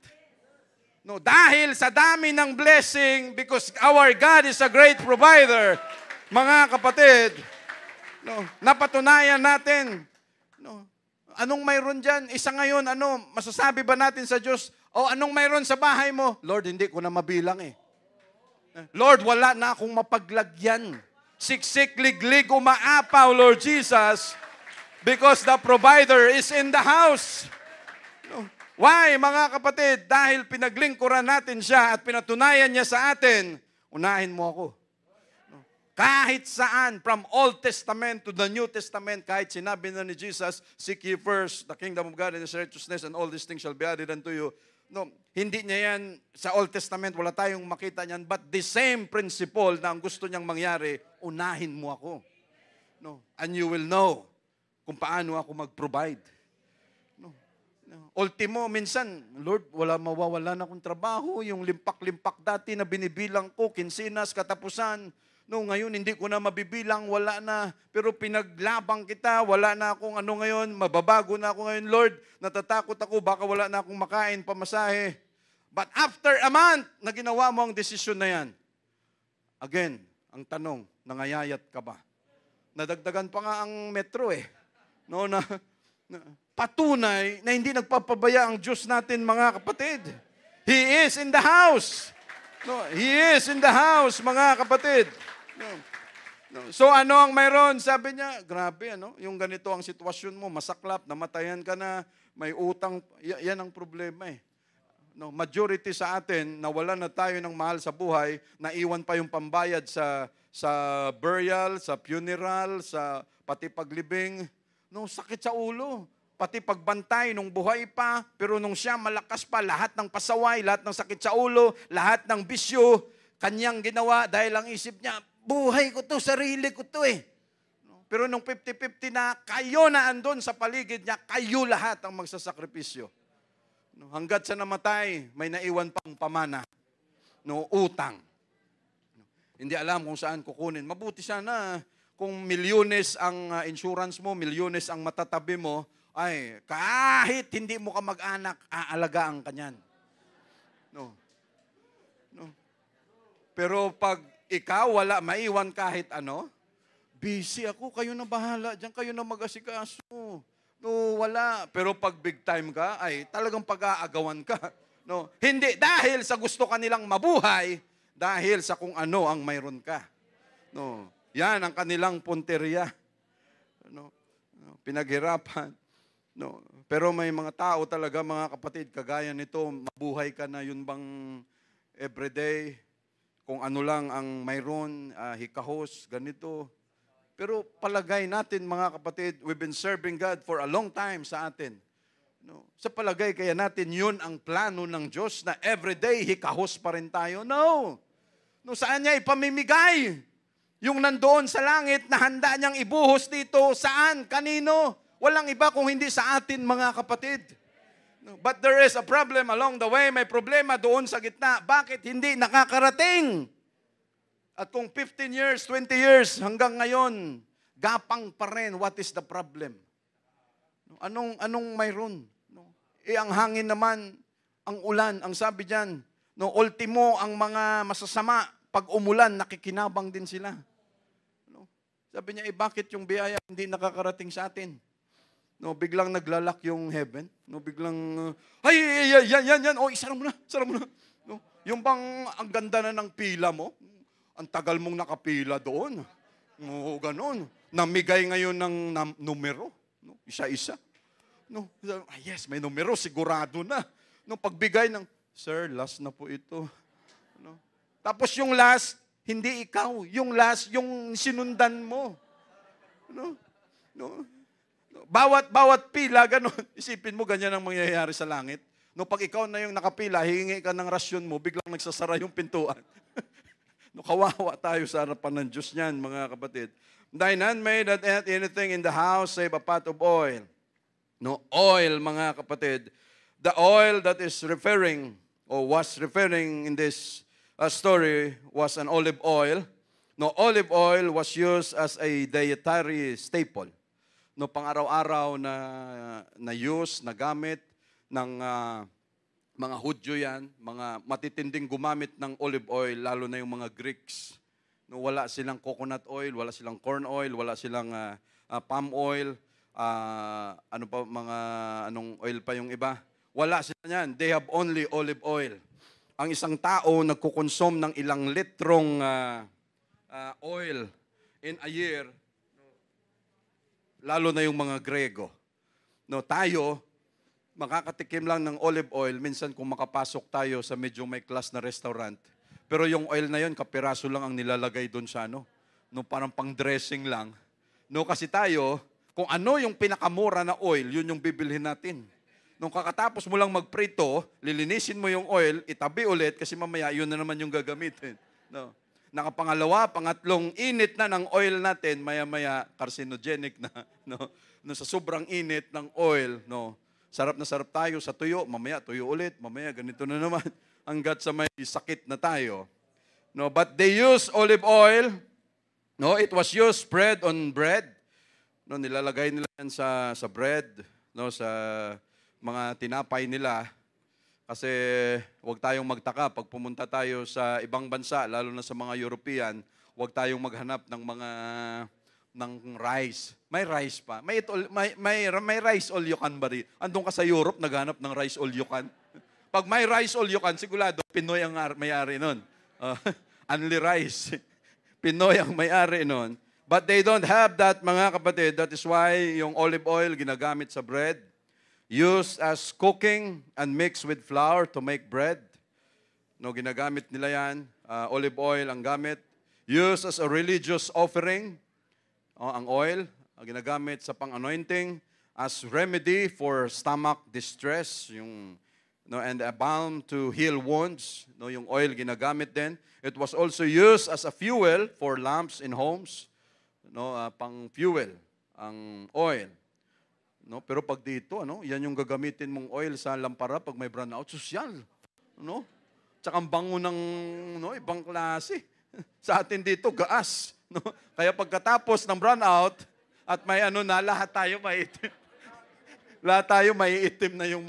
No, dahil sa dami ng blessing, because our God is a great provider, mga kapatid, no, napatunayan natin, no, anong mayroon dyan? Isa ngayon, masasabi ba natin sa Diyos, anong mayroon sa bahay mo? Lord, hindi ko na mabilang eh. Lord, wala na akong mapaglagyan. Siksik, liglig, umaapaw, Lord Jesus, because the provider is in the house. No. Why, mga kapatid? Dahil pinaglingkuran natin siya at pinatunayan niya sa atin, unahin mo ako. Kahit saan, from Old Testament to the New Testament, kahit sinabi na ni Jesus, seek ye first the kingdom of God and His righteousness, and all these things shall be added unto you. No, hindi niya yan sa Old Testament, wala tayong makita niyan, but the same principle na ang gusto niyang mangyari, unahin mo ako. No, and you will know kung paano ako mag-provide. Ultimo, minsan, Lord, mawawalan akong trabaho. Yung limpak-limpak dati na binibilang ko, kinsinas, katapusan. No, ngayon, hindi ko na mabibilang, wala na. Pero pinaglabang kita, wala na akong ngayon, mababago na ako ngayon, Lord. Natatakot ako, baka wala na akong makain, pamasahe. But after a month, na ginawa mo ang desisyon na yan, again, ang tanong, nangayayat ka ba? Nadagdagan pa nga ang metro eh. No, patunay na hindi nagpapabaya ang Diyos natin, mga kapatid. He is in the house. No, He is in the house, mga kapatid. No. So ano ang mayroon? Sabi niya, grabe, yung ganito ang sitwasyon mo, masaklap, namatayan ka na, may utang, yan ang problema eh. No, majority sa atin, nawalan na tayo ng mahal sa buhay, naiwan pa yung pambayad sa burial, sa funeral, sa pati paglibing. No, sakit sa ulo. Pati pagbantay nung buhay pa, pero nung siya malakas pa, lahat ng pasaway, lahat ng sakit sa ulo, lahat ng bisyo, kanyang ginawa dahil ang isip niya, buhay ko to, sarili ko to eh. Pero nung 50-50 na, kayo na andun sa paligid niya, kayo lahat ang magsasakripisyo. Hanggat sa namatay, may naiwan pang pamana, utang. Hindi alam kung saan kukunin. Mabuti sana kung milyones ang insurance mo, milyones ang matatabi mo, ay, kahit hindi mo ka mag-anak, aalagaan ka niyan. No. Pero pag ikaw wala, maiwan kahit busy ako, kayo na bahala, diyan kayo na mag-asikaso. No, wala. Pero pag big time ka, ay talagang pag-aagawan ka. No, hindi dahil sa gusto kanilang mabuhay, dahil sa kung ano ang mayroon ka. No, yan ang kanilang punteriya. No, pinaghirapan. No, pero may mga tao talaga, mga kapatid, kagaya nito, mabuhay ka na, yun bang everyday, kung ano lang ang mayroon, hikahos, ganito. Pero palagay natin, mga kapatid, we've been serving God for a long time sa atin. No, sa palagay kaya natin, yun ang plano ng Diyos na everyday hikahos pa rin tayo. No, saan niya ipamimigay? Yung nandoon sa langit na handa niyang ibuhos dito, saan? Kanino? Walang iba kung hindi sa atin, mga kapatid. But there is a problem along the way. May problema doon sa gitna. Bakit hindi nakakarating? At kung 15 years, 20 years, hanggang ngayon, gapang pa rin, what is the problem? Anong mayroon? Ang hangin naman, ang ulan. Ang sabi diyan, no, ultimo ang mga masasama, pag umulan, nakikinabang din sila. No? Sabi niya, bakit yung biyaya hindi nakakarating sa atin? No, biglang naglalak yung heaven. No, biglang, yan. Oh, isara mo na. No, yung bang ang ganda na ng pila mo, ang tagal mong nakapila doon. No, ganon. Namigay ngayon ng numero. No, isa-isa. No, yes, may numero, sigurado na. No, pagbigay ng, sir, last na po ito. No? Tapos yung last, hindi ikaw. Yung last, yung sinundan mo. No? No? Bawat pila, gano'n. Isipin mo, ganyan ang mangyayari sa langit. No, pag ikaw na yung nakapila, hihingi ka ng rasyon mo, biglang nagsasara yung pintuan. No, kawawa tayo sa harapan ng Diyos niyan, mga kapatid. Thine handmaid that hath anything in the house, save a pot of oil. No, oil, mga kapatid. The oil that is referring, or was referring in this story, was an olive oil. No, olive oil was used as a dietary staple. No, pang-araw-araw na use, na gamit ng mga Hudyo yan, mga matitinding gumamit ng olive oil, lalo na yung mga Greeks. No, wala silang coconut oil, wala silang corn oil, wala silang palm oil, anong oil pa yung iba. Wala sila niyan. They have only olive oil. Ang isang tao nagkukonsume ng ilang litrong oil in a year, lalo na yung mga Grego. No, tayo, makakatikim lang ng olive oil, minsan kung makapasok tayo sa medyo may class na restaurant, pero yung oil na yun, kapiraso lang ang nilalagay doon sa no, parang pang-dressing lang. No, kasi tayo, kung ano yung pinakamura na oil, yun yung bibilhin natin. Nung kakatapos mo lang magprito, lilinisin mo yung oil, itabi ulit, kasi mamaya yun na naman yung gagamitin. No. Nakapangalawa, pangatlong init na ng oil natin, maya-maya carcinogenic na. No? No, sa sobrang init ng oil, no? Sarap na sarap tayo sa tuyo, mamaya tuyo ulit, mamaya ganito na naman, hanggat sa may sakit na tayo. No, but they use olive oil. No, it was used spread on bread. No, nilalagay nila yan sa bread, no, sa mga tinapay nila. Kasi huwag tayong magtaka pag pumunta tayo sa ibang bansa, lalo na sa mga European, huwag tayong maghanap ng rice. May rice pa. May rice all you can ba rin? Andun ka sa Europe, naghanap ng rice all you can. Pag may rice all you can, sigurado, Pinoy ang may-ari nun. Only rice. Pinoy ang may-ari nun. But they don't have that, mga kapatid. That is why yung olive oil ginagamit sa bread, used as cooking and mixed with flour to make bread. No, ginagamit nila yan. Olive oil ang gamit. Used as a religious offering. Ang oil, ginagamit sa pang-anointing. As remedy for stomach distress. And a balm to heal wounds. No, yung oil ginagamit din. It was also used as a fuel for lamps in homes. No, pang-fuel, ang oil. No, pero pag dito, yan yung gagamitin mong oil sa lampara pag may brownout, sosyal. No? Tsaka ang bango ng ibang klase. Sa atin dito, gaas. No? Kaya pagkatapos ng brownout, at may lahat tayo may itim. Lahat tayo may itim na yung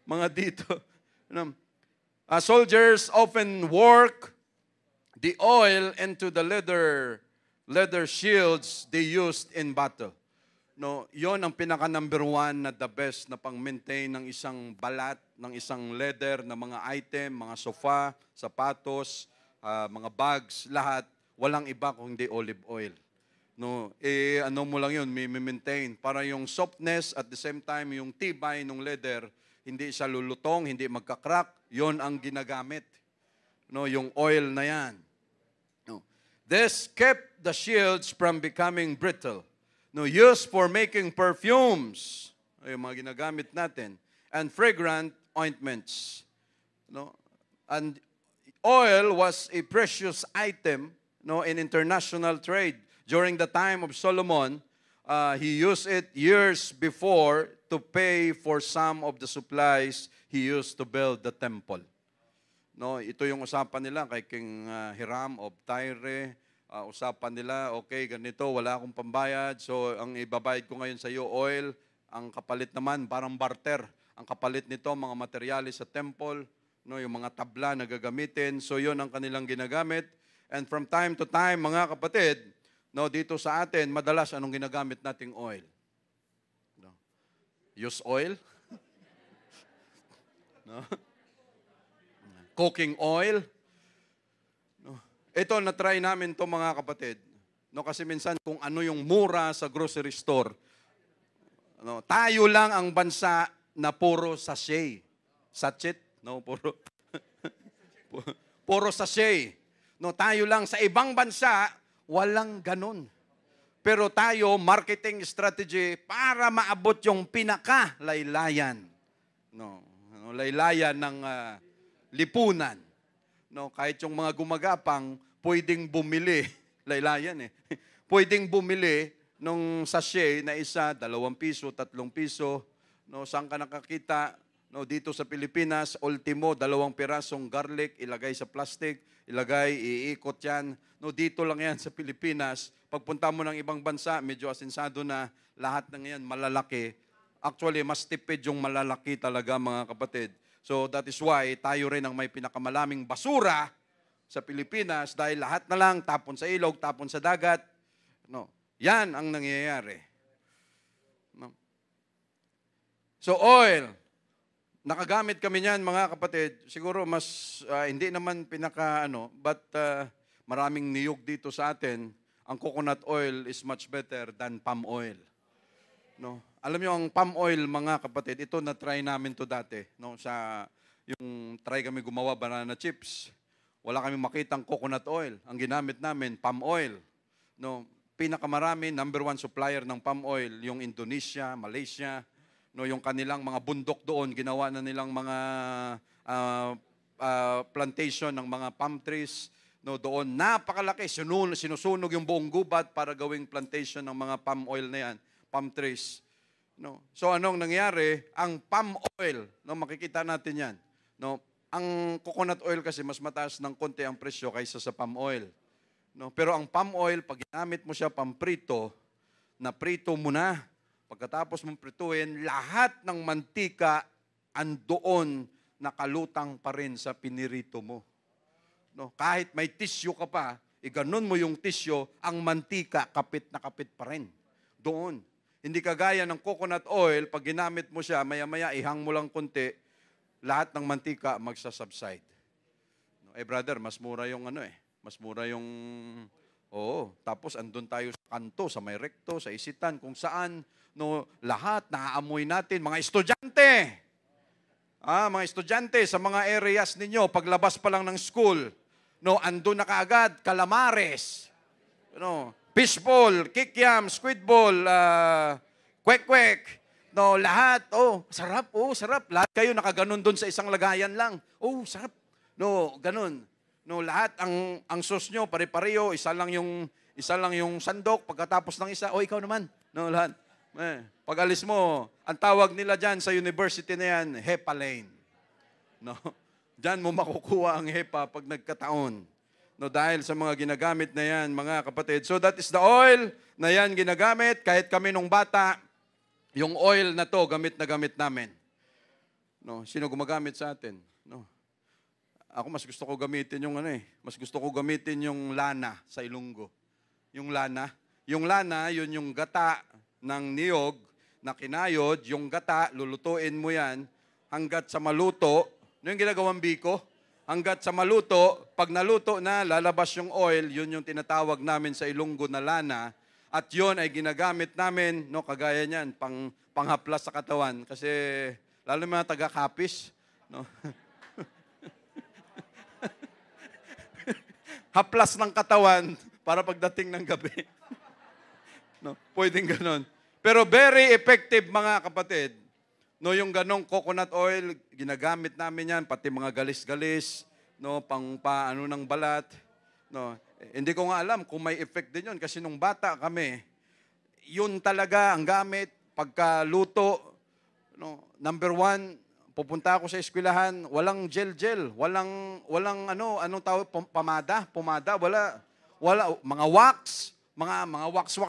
mga dito. Soldiers often work the oil into the leather shields they used in battle. No, yon ang pinaka number one na the best na pang-maintain ng isang balat, ng isang leather na mga item, mga sofa, sapatos, mga bags, lahat, walang iba kundi olive oil. No, mo lang yun, maintain para yung softness at the same time yung tibay ng leather, hindi siya lulutong, hindi magka-crack, yon ang ginagamit. No, yung oil na yan. No. This kept the shields from becoming brittle. No, used for making perfumes, yung mga ginagamit natin, and fragrant ointments. No? And oil was a precious item, in international trade. During the time of Solomon, he used it years before to pay for some of the supplies he used to build the temple. No, ito yung usapan nila kay King Hiram of Tyre. Usapan nila, okay, ganito, wala akong pambayad, so ang ibabayad ko ngayon sa iyo, oil, ang kapalit naman, parang barter. Ang kapalit nito, mga materyales sa temple, no, yung mga tabla na gagamitin. So yun ang kanilang ginagamit. And from time to time, mga kapatid, no, dito sa atin, madalas anong ginagamit nating oil? No? Use oil? No? Cooking oil? No? Ito, na-try namin to mga kapatid. No, kasi minsan kung ano yung mura sa grocery store, no, tayo lang ang bansa na puro sachet. Sachet? No, puro sachet. No, tayo lang sa ibang bansa, walang ganun. Pero tayo, marketing strategy para maabot yung pinaka-laylayan. No, laylayan ng lipunan. No, kahit yung mga gumagapang, pwedeng bumili. Laylayan eh. Pwedeng bumili nung sachet na isa, 2 piso, 3 piso. No, saan ka nakakita? No, dito sa Pilipinas, ultimo, 2 pirasong garlic, ilagay sa plastic, iikot yan. No, dito lang yan sa Pilipinas. Pagpunta mo ng ibang bansa, medyo asinsado na, lahat ng yan malalaki. Actually, mas tipid yung malalaki talaga, mga kapatid. So that is why tayo rin ang may pinakamalaming basura sa Pilipinas dahil lahat na lang tapon sa ilog, tapon sa dagat. No, yan ang nangyayari. No. So oil, nakagamit kami niyan mga kapatid. Siguro mas hindi naman but maraming niyog dito sa atin. Ang coconut oil is much better than palm oil. No. Alam niyo ang palm oil mga kapatid, ito na try namin to dati, no, sa yung try kami gumawa banana chips. Wala kami makitang coconut oil. Ang ginamit namin, palm oil. No, pinakamarami, number 1 supplier ng palm oil, yung Indonesia, Malaysia. No, yung kanilang mga bundok doon, ginawa na nilang mga plantation ng mga palm trees. No, doon, napakalaki. Sinusunog yung buong gubat para gawing plantation ng mga palm oil na yan, palm trees. No, so anong nangyari? Ang palm oil, no, makikita natin yan. No, ang coconut oil kasi mas mataas ng konti ang presyo kaysa sa palm oil. No, pero ang palm oil, pag ginamit mo siya pamprito, na prito mo na, pagkatapos mong prituin, lahat ng mantika andoon nakalutang pa rin sa pinirito mo. No, kahit may tissue ka pa, iganon mo yung tissue, ang mantika kapit na kapit pa rin. Doon. Hindi kagaya ng coconut oil, pag ginamit mo siya, maya-maya ihang mo lang konti, lahat ng mantika magsasubside. No, brother, mas mura yung mas mura yung, tapos andun tayo sa kanto, sa may recto, sa isitan, kung saan, no, lahat naaamoy natin, mga estudyante. Mga estudyante, sa mga areas ninyo, paglabas pa lang ng school, no, andun na kaagad, calamares, no, fishball, kikiam, squidball, kwek-kwek, no, lahat, sarap, sarap. Lahat kayo nakaganon doon sa isang lagayan lang. Sarap. No, ganun. No, lahat ang sauce nyo pare-pareho, isa lang yung sandok pagkatapos ng isa. Ikaw naman. No, lahat. Pag alis mo, ang tawag nila diyan sa university na yan, HEPA lane. No. Diyan mo makukuha ang HEPA pag nagkataon. No, dahil sa mga ginagamit na yan, mga kapatid. So that is the oil na yan ginagamit. Kahit kami nung bata, yung oil na to, gamit na gamit namin. No, sino gumagamit sa atin? No. Ako mas gusto ko gamitin yung mas gusto ko gamitin yung lana sa Ilonggo. Yung lana. Yung lana, yun yung gata ng niyog na kinayod. Yung gata, lulutuin mo yan hanggat sa maluto. Ano yung ginagawang biko? Hanggat sa maluto, pag naluto na, lalabas yung oil, yun yung tinatawag namin sa Ilonggo na lana. At yun ay ginagamit namin, no, kagaya niyan, panghaplas sa katawan. Kasi, lalo yung mga taga-kapis, no? Haplas ng katawan para pagdating ng gabi. No, pwedeng ganon. Pero very effective, mga kapatid. No, yung ganong coconut oil, ginagamit namin yan, pati mga galis-galis, no, paano ng balat. No, hindi ko nga alam kung may effect din yun kasi nung bata kami, yun talaga ang gamit pagkaluto. No, number 1, pupunta ako sa eskwelahan, walang gel-gel, walang anong tawag, pomada, wala, mga wax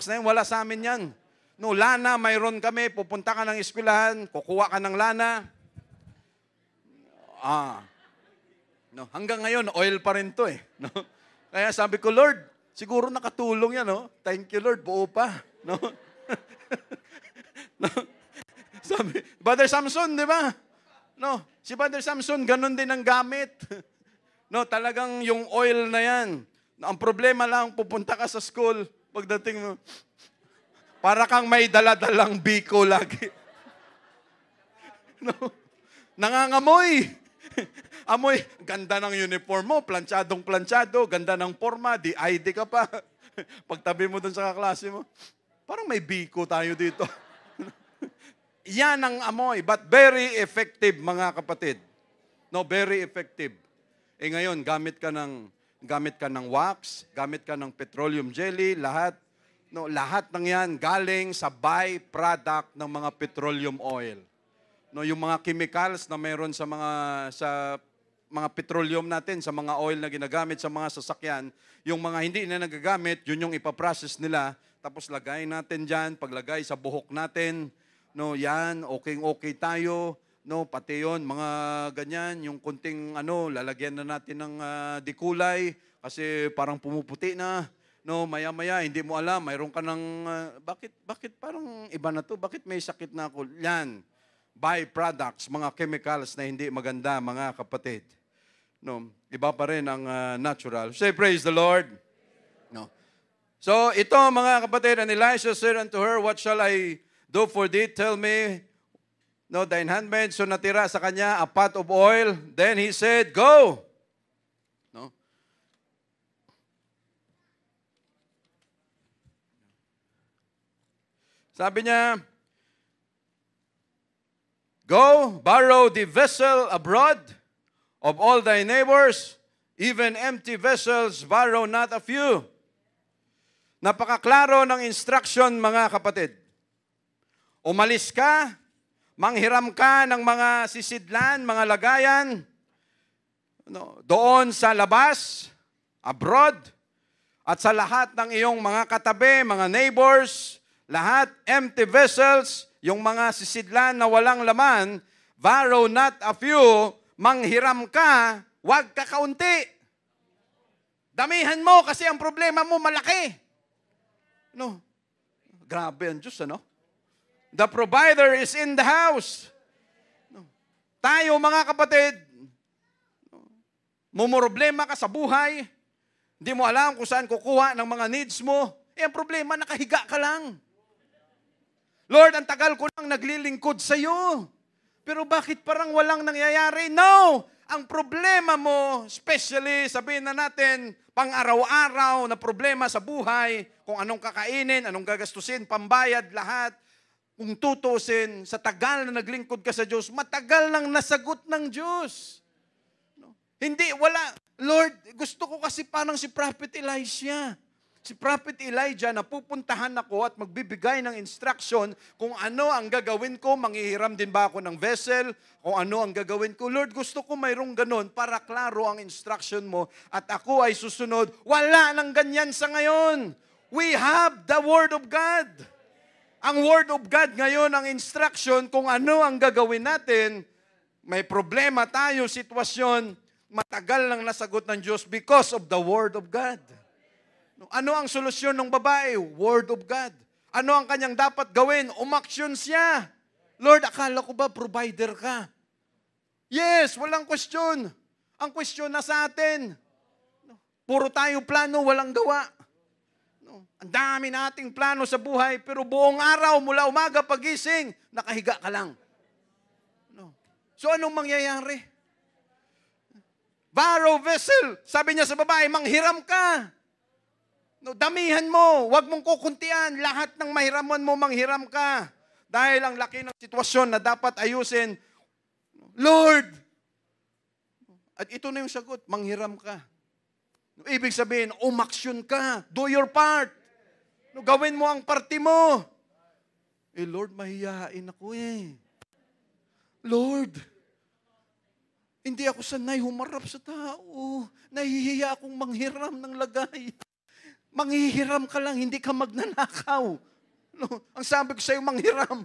na yun, wala sa amin yan. No, lana, mayroon kami, pupunta ka ng eskwelahan, kukuha ka ng lana. No, hanggang ngayon, oil pa rin to eh. No? Kaya sabi ko, Lord, siguro nakatulong yan, no? Thank you, Lord, buo pa. No? No? Sabi, Brother Samson, di ba? No, si Brother Samson, ganun din ang gamit. No, talagang yung oil na yan. Ang problema lang, pupunta ka sa school, pagdating mo, para kang may daladalang biko lagi. No? Nangangamoy. Amoy, ganda ng uniform mo, planchadong-planchado, ganda ng forma, di ID ka pa. Pagtabi mo dun sa kaklase mo, parang may biko tayo dito. Yan ang amoy, but very effective, mga kapatid. No, very effective. Ngayon, gamit ka ng wax, gamit ka ng petroleum jelly, lahat. No, lahat ng yan galing sa byproduct ng mga petroleum oil. No, yung mga chemicals na meron sa mga petroleum natin, sa mga oil na ginagamit sa mga sasakyan, yung mga hindi na nagagamit, yun yung ipaprocess nila, tapos lagay natin dyan, paglagay sa buhok natin, no, yan, okay tayo, no, pati yun, mga ganyan, yung kunting lalagyan na natin ng dikulay, kasi parang pumuputi na. No, maya-maya, hindi mo alam, mayroon ka ng, bakit parang iba na to? Bakit may sakit na ako? Yan, byproducts, mga chemicals na hindi maganda, mga kapatid. No, iba pa rin ang natural. Say, praise the Lord. No. So, ito, mga kapatid, and Elisha said unto her, what shall I do for thee? Tell me, no, thine handmaid. So, natira sa kanya a pot of oil. Then he said, go. No. Sabi niya, go, borrow the vessel abroad of all thy neighbors, even empty vessels, borrow not a few. Napakaklaro ng instruction, mga kapatid. Umalis ka, manghiram ka ng mga sisidlan, mga lagayan, doon sa labas, abroad, at sa lahat ng iyong mga katabi, mga neighbors, lahat empty vessels, yung mga sisidlan na walang laman, borrow not a few, manghiram ka, wag ka kaunti. Damihan mo kasi ang problema mo malaki. No. Grabe ang Diyos, ano? The provider is in the house. No. Tayo, mga kapatid, mumroblema ka sa buhay, hindi mo alam kung saan kukuha ng mga needs mo, ang problema, nakahiga ka lang. Lord, ang tagal ko nang naglilingkod sa iyo. Pero bakit parang walang nangyayari? No! Ang problema mo, especially, sabihin na natin, pang-araw-araw na problema sa buhay, kung anong kakainin, anong gagastusin, pambayad, lahat, kung tutusin, sa tagal na naglingkod ka sa Diyos, matagal nang nasagot ng Diyos. No? Hindi, wala. Lord, gusto ko kasi parang si Prophet Elisha. Si Prophet Elijah, napupuntahan ako at magbibigay ng instruction kung ano ang gagawin ko, manghihiram din ba ako ng vessel, kung ano ang gagawin ko. Lord, gusto ko mayroong ganon para klaro ang instruction mo at ako ay susunod. Wala nang ganyan sa ngayon. We have the Word of God. Ang Word of God ngayon, ang instruction kung ano ang gagawin natin, may problema tayo, sitwasyon, matagal nang nasagot ng Diyos because of the Word of God. Ano ang solusyon ng babae? Word of God. Ano ang kanyang dapat gawin? Umaksyon siya. Lord, akala ko ba provider ka? Yes, walang question. Ang question na sa atin. Puro tayo plano, walang gawa. Ang dami nating plano sa buhay, pero buong araw, mula umaga pagising, nakahiga ka lang. So anong mangyayari? Borrow vessel. Sabi niya sa babae, manghiram ka. No, damihan mo, wag mong kukuntian, lahat ng mahiraman mo, manghiram ka. Dahil ang laki ng sitwasyon na dapat ayusin, Lord! At ito na yung sagot, manghiram ka. No, ibig sabihin, umaksyon ka, do your part. No, gawin mo ang parte mo. Lord, mahihain ako Lord, hindi ako sanay humarap sa tao. Nahihiya akong manghiram ng lagay. Manghihiram ka lang, hindi ka magnanakaw. No, ang sabi ko sa'yo, manghiram.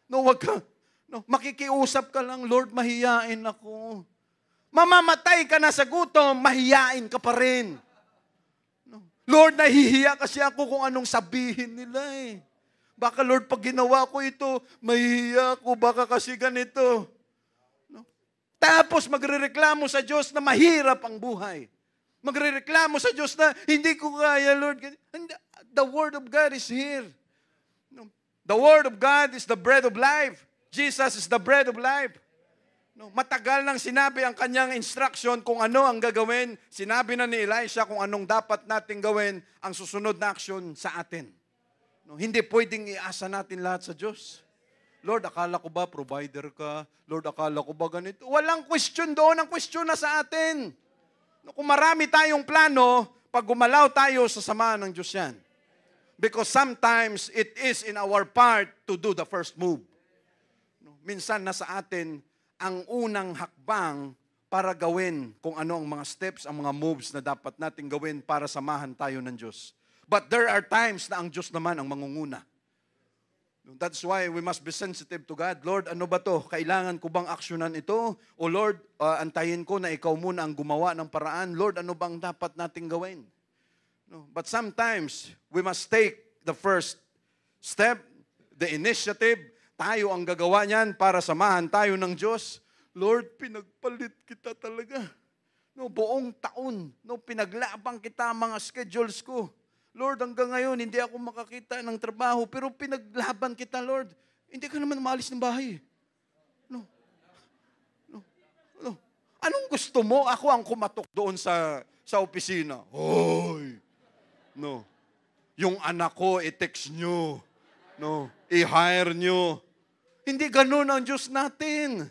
No, wag ka. No, makikiusap ka lang, Lord, mahiyain ako. Mamamatay ka na sa gutom, mahiyain ka pa rin. No. Lord, nahihiya kasi ako kung anong sabihin nila eh. Baka Lord, pag ginawa ko ito, mahihiya ako, baka kasi ganito. No. Tapos magrereklamo sa Diyos na mahirap ang buhay. Magrereklamo sa Diyos na hindi ko kaya, Lord. The Word of God is here. No. The Word of God is the bread of life. Jesus is the bread of life. No, matagal nang sinabi ang kanyang instruction kung ano ang gagawin. Sinabi na ni Elisha kung anong dapat nating gawin ang susunod na aksyon sa atin. No, hindi pwedeng iasa natin lahat sa Diyos. Lord, akala ko ba provider ka? Lord, akala ko ba ganito? Walang question doon. Ang question na sa atin. No, kung marami tayong plano, pag gumalaw tayo, sasamahan ng Diyos yan. Because sometimes it is in our part to do the first move. No, minsan nasa atin ang unang hakbang para gawin kung ano ang mga steps, ang mga moves na dapat natin gawin para samahan tayo ng Diyos. But there are times na ang Diyos naman ang mangunguna. That's why we must be sensitive to God. Lord, ano ba to? Kailangan ko bang aksyonan ito? O Lord, antayin ko na ikaw muna ang gumawa ng paraan. Lord, ano bang dapat nating gawin? No. But sometimes, we must take the first step, the initiative. Tayo ang gagawa niyan para samahan tayo ng Diyos. Lord, pinagpalit kita talaga. No, buong taon, no, pinaglabang kita mga schedules ko. Lord, hanggang ngayon, hindi ako makakita ng trabaho, pero pinaglaban kita, Lord. Hindi ka naman maalis ng bahay. No. No. No. Anong gusto mo? Ako ang kumatok doon sa opisina. Hoy! No. Yung anak ko, i-text nyo. No. I-hire nyo. Hindi ganun ang Diyos natin.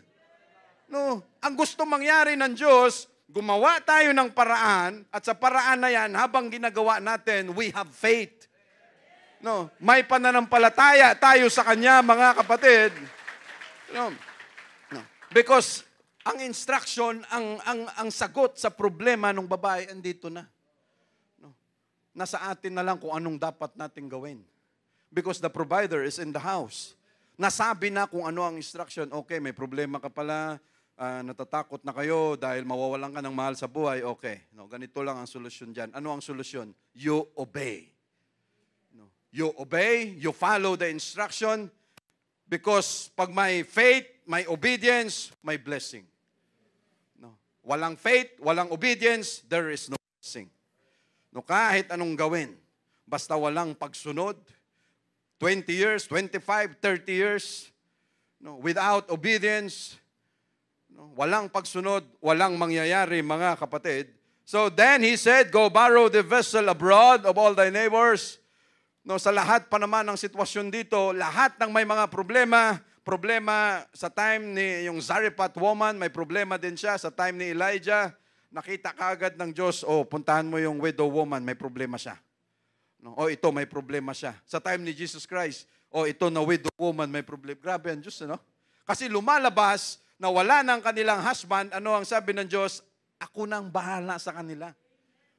No. Ang gusto mangyari ng Diyos, gumawa tayo ng paraan, at sa paraan na yan, habang ginagawa natin, we have faith. No, may pananampalataya tayo sa Kanya, mga kapatid. No. No. Because ang instruction, ang sagot sa problema ng babae, andito na. No. Nasa atin na lang kung anong dapat natin gawin. Because the provider is in the house. Nasabi na kung ano ang instruction. Okay, may problema ka pala, natatakot na kayo dahil mawawalan ka ng mahal sa buhay, okay. No, ganito lang ang solusyon dyan. Ano ang solusyon? You obey. No, you obey, you follow the instruction, because pag may faith, may obedience, may blessing. No, walang faith, walang obedience, there is no blessing. No, kahit anong gawin, basta walang pagsunod, 20 years, 25, 30 years, no, without obedience, walang pagsunod, walang mangyayari, mga kapatid. So then he said, go borrow the vessel abroad of all thy neighbors. No, sa lahat pa naman ng sitwasyon dito, lahat ng may mga problema sa time ni yung Zarephath woman, may problema din siya. Sa time ni Elijah, nakita kaagad ng Diyos, puntahan mo yung widow woman, may problema siya. No, ito, may problema siya. Sa time ni Jesus Christ, ito na widow woman, may problema. Grabe ang Diyos, ano? Kasi lumalabas na wala ng kanilang husband, ano ang sabi ng Diyos? Ako nang bahala sa kanila.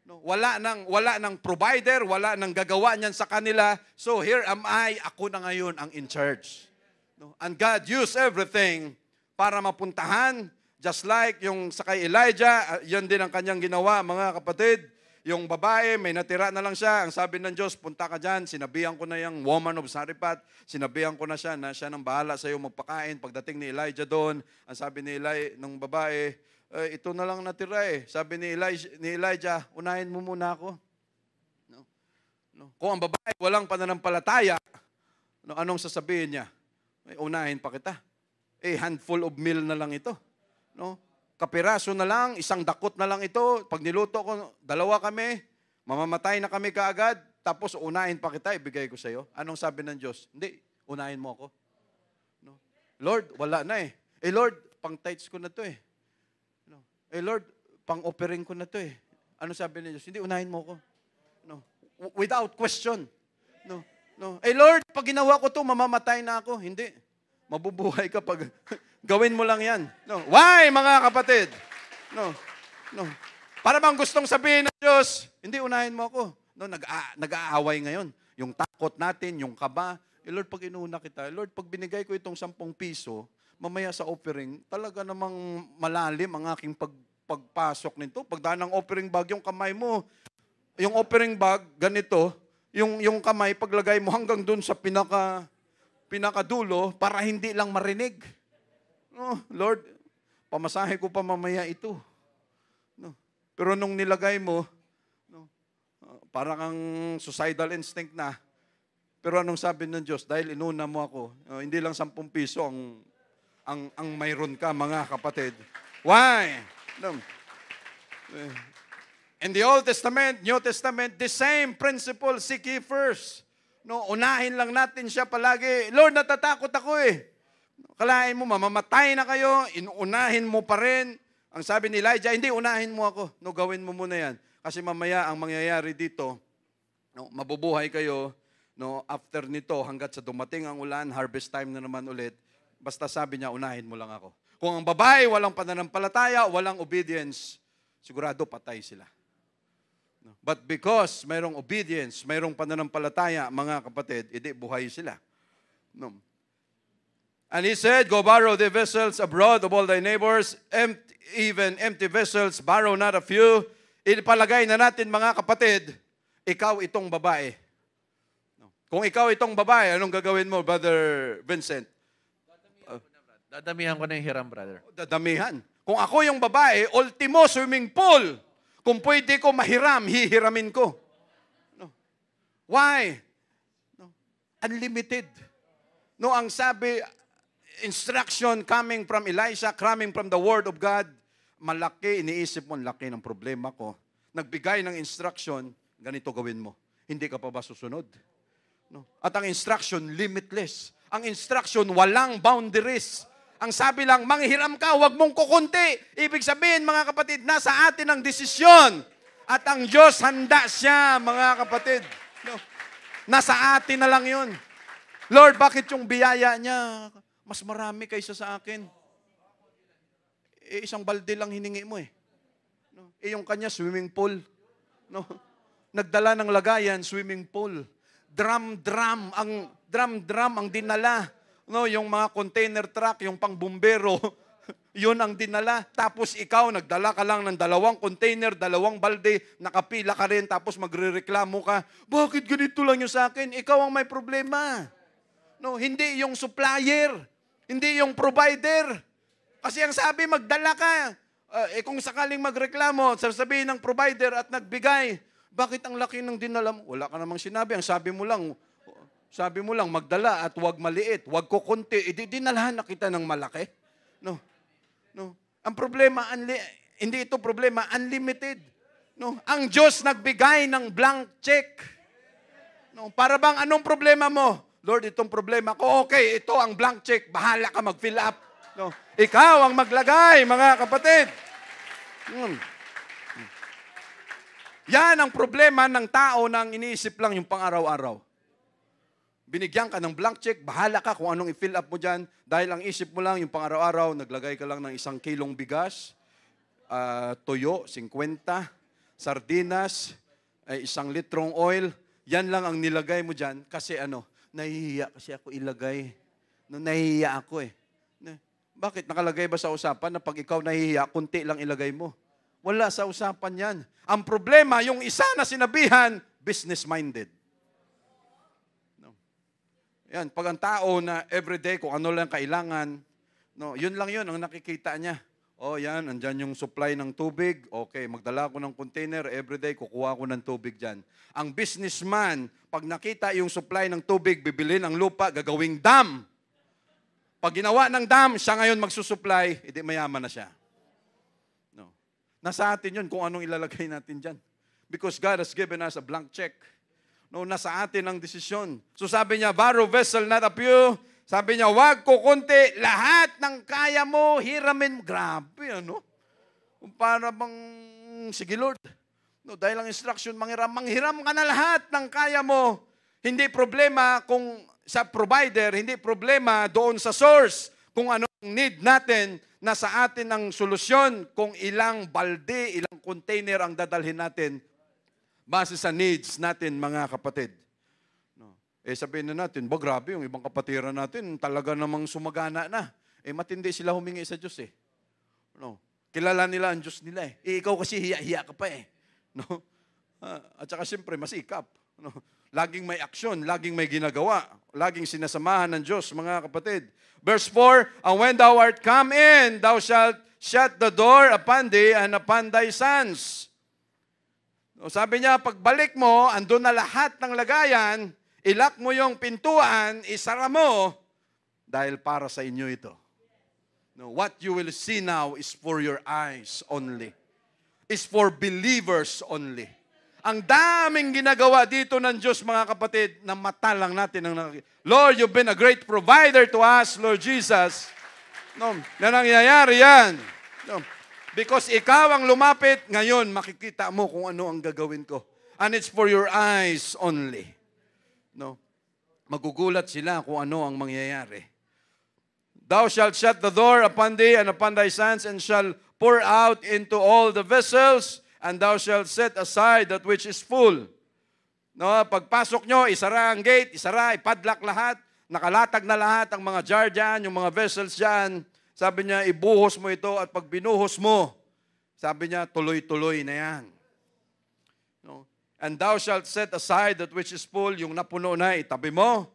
No, wala nang provider, wala nang gagawa niyan sa kanila. So here am I, ako na ngayon ang in charge. No, and God used everything para mapuntahan, just like yung sa kay Elijah, yan din ang kanyang ginawa, mga kapatid. Yung babae, may natira na lang siya. Ang sabi ng Diyos, punta ka dyan. Sinabihan ko na yung woman of Zarephath. Sinabihan ko na siya nang bahala sa iyo magpakain. Pagdating ni Elijah doon, ang sabi ni nung babae, ito na lang natira eh. Sabi ni Elijah, unahin mo muna ako. No? No? Kung ang babae walang pananampalataya, no, anong sasabihin niya? Unahin pa kita. Handful of meal na lang ito. No? Kapiraso na lang, isang dakot na lang ito. Pag niluto ko, 2 kami, mamamatay na kami kaagad, tapos unahin pa kita, ibigay ko sa iyo. Anong sabi ng Diyos? Hindi, unahin mo ako. No? Lord, wala na eh. Lord, pang-tithes ko na to eh. No? Lord, pang-offering ko na to eh. Ano sabi ng Diyos? Hindi, unahin mo ako. No? Without question. No? No? Lord, pag ginawa ko to, mamamatay na ako. Hindi. Mabubuhay ka pag gawin mo lang yan. No. Why, mga kapatid? No. No. Para bang gustong sabihin ng Diyos, hindi, unahin mo ako. No, nag-aaway ngayon. yung takot natin, yung kaba. Lord, pag inuuna kita, Lord, pag binigay ko itong 10 piso, mamaya sa offering, talaga namang malalim ang aking pagpasok nito. Pagdaan ng offering bag, yung kamay mo, yung offering bag, ganito, yung kamay, paglagay mo hanggang dun sa pinakadulo para hindi lang marinig. No, Lord, pamasahe ko pa mamaya ito. No. Pero nung nilagay mo, no, parang ang suicidal instinct na. Pero anong sabi ng Diyos? Dahil inuna mo ako, hindi lang 10 piso ang mayroon ka, mga kapatid. Why? No. In the Old Testament, New Testament, the same principle, seek ye first. No, unahin lang natin siya palagi. Lord, natatakot ako eh. Kalahin mo, mamamatay na kayo, inuunahin mo pa rin. Ang sabi ni Elijah, hindi, unahin mo ako. No, gawin mo muna yan. Kasi mamaya ang mangyayari dito, no, mabubuhay kayo, no, after nito, hanggat sa dumating ang ulan, harvest time na naman ulit, basta sabi niya, unahin mo lang ako. Kung ang babae, walang pananampalataya, walang obedience, sigurado patay sila. No? But because mayroong obedience, mayroong pananampalataya, mga kapatid, edi buhay sila. No. And he said, go borrow the vessels abroad of all thy neighbors, even empty vessels, borrow not a few. Ipalagay na natin, mga kapatid, ikaw itong babae. No. Kung ikaw itong babae, anong gagawin mo, Brother Vincent? Dadamihan ko na yung hiram, brother. Dadamihan. Kung ako yung babae, ultimo swimming pool. Kung pwede ko mahiram, hihiramin ko. No. Why? No. Unlimited. No, ang sabi, instruction coming from Elisha, coming from the Word of God, malaki, iniisip mo, laki ng problema ko. Nagbigay ng instruction, ganito gawin mo. Hindi ka pa ba susunod? No. At ang instruction, limitless. Ang instruction, walang boundaries. Ang sabi lang, manghiram ka, huwag mong kukunti. Ibig sabihin, mga kapatid, nasa atin ang desisyon. At ang Diyos, handa siya, mga kapatid. No. Nasa atin na lang yun. Lord, bakit yung biyaya niya mas marami kaysa sa akin? Isang balde lang hiningi mo eh. No. Yung kanya, swimming pool. No. Nagdala ng lagayan, swimming pool. Drum ang dinala. No, yung mga container truck, yung pangbumbero, yun ang dinala. Tapos ikaw, nagdala ka lang ng 2 container, 2 balde, nakapila ka rin, tapos magrereklamo ka. Bakit ganito lang yung sa akin? Ikaw ang may problema. No, hindi yung supplier, hindi yung provider. Kasi ang sabi, magdala ka. Kung sakaling magreklamo, sasabihin ng provider at nagbigay, bakit ang laki ng dinala mo? Wala ka namang sinabi. Ang sabi mo lang, magdala at huwag maliit, huwag kukunti. Dinalahan na kita ng malaki. No. No. Ang problema, hindi ito problema, unlimited. No. Ang Diyos nagbigay ng blank check. No. Para bang anong problema mo? Lord, itong problema ko, okay, ito ang blank check, bahala ka mag-fill up. No. Ikaw ang maglagay, mga kapatid. Yan ang problema ng tao na iniisip lang yung pang-araw-araw. Binigyan ka ng blank check, bahala ka kung anong i-fill up mo dyan. Dahil ang isip mo lang, yung pang-araw-araw, naglagay ka lang ng 1 kilong bigas, toyo, 50, sardinas, 1 litrong oil. Yan lang ang nilagay mo dyan kasi nahihiya kasi ako ilagay. No, nahihiya ako eh. Bakit? Nakalagay ba sa usapan na pag ikaw nahihiya, kunti lang ilagay mo? Wala sa usapan yan. Ang problema, yung isa na sinabihan, business-minded. Yan, pag ang tao na everyday, kung ano lang kailangan, no, yun lang yun ang nakikita niya. Oh, yan, andyan yung supply ng tubig. Okay, magdala ko ng container, everyday kukuha ko ng tubig dyan. Ang businessman, pag nakita yung supply ng tubig, bibilin ang lupa, gagawing dam. Pag ginawa ng dam, siya ngayon magsusupply, edi mayaman na siya. No. Nasa atin yun kung anong ilalagay natin dyan. Because God has given us a blank check. No, nasa atin ang desisyon. So sabi niya, borrow vessel, not a few. Sabi niya, wag kukunti, lahat ng kaya mo, hiramin. Grabe, para bang, sige Lord. No, dahil ang instruction, manghiram ka na lahat ng kaya mo. Hindi problema kung sa provider, hindi problema doon sa source. Kung anong need natin, nasa atin ang solusyon kung ilang balde, ilang container ang dadalhin natin base sa needs natin, mga kapatid. Sabihin na natin, ba grabe, yung ibang kapatiran natin, talaga namang sumagana na. Matindi sila humingi sa Diyos eh. No? Kilala nila ang Diyos nila eh. Ikaw kasi hiya-hiya ka pa eh. No? At saka siyempre, masikap. No? Laging may aksyon, laging may ginagawa, laging sinasamahan ng Diyos, mga kapatid. Verse 4, and when thou art come in, thou shalt shut the door upon thee and upon thy sons. No, sabi niya, pagbalik mo, andun na lahat ng lagayan, ilak mo yung pintuan, isara mo, dahil para sa inyo ito. No, what you will see now is for your eyes only. Is for believers only. Ang daming ginagawa dito ng Diyos, mga kapatid, na mata lang natin ang nakikita. Lord, you've been a great provider to us, Lord Jesus. No, na nangyayari yan. No, because ikaw ang lumapit, ngayon makikita mo kung ano ang gagawin ko. And it's for your eyes only. No, magugulat sila kung ano ang mangyayari. Thou shalt shut the door upon thee and upon thy sons, and shall pour out into all the vessels, and thou shalt set aside that which is full. No, pagpasok nyo, isara ang gate, isara, ipadlock lahat, nakalatag na lahat ang mga jar dyan, yung mga vessels dyan. Sabi niya, ibuhos mo ito, at pag binuhos mo, sabi niya, tuloy-tuloy na yan. No? And thou shalt set aside that which is full, yung napuno na, itabi mo.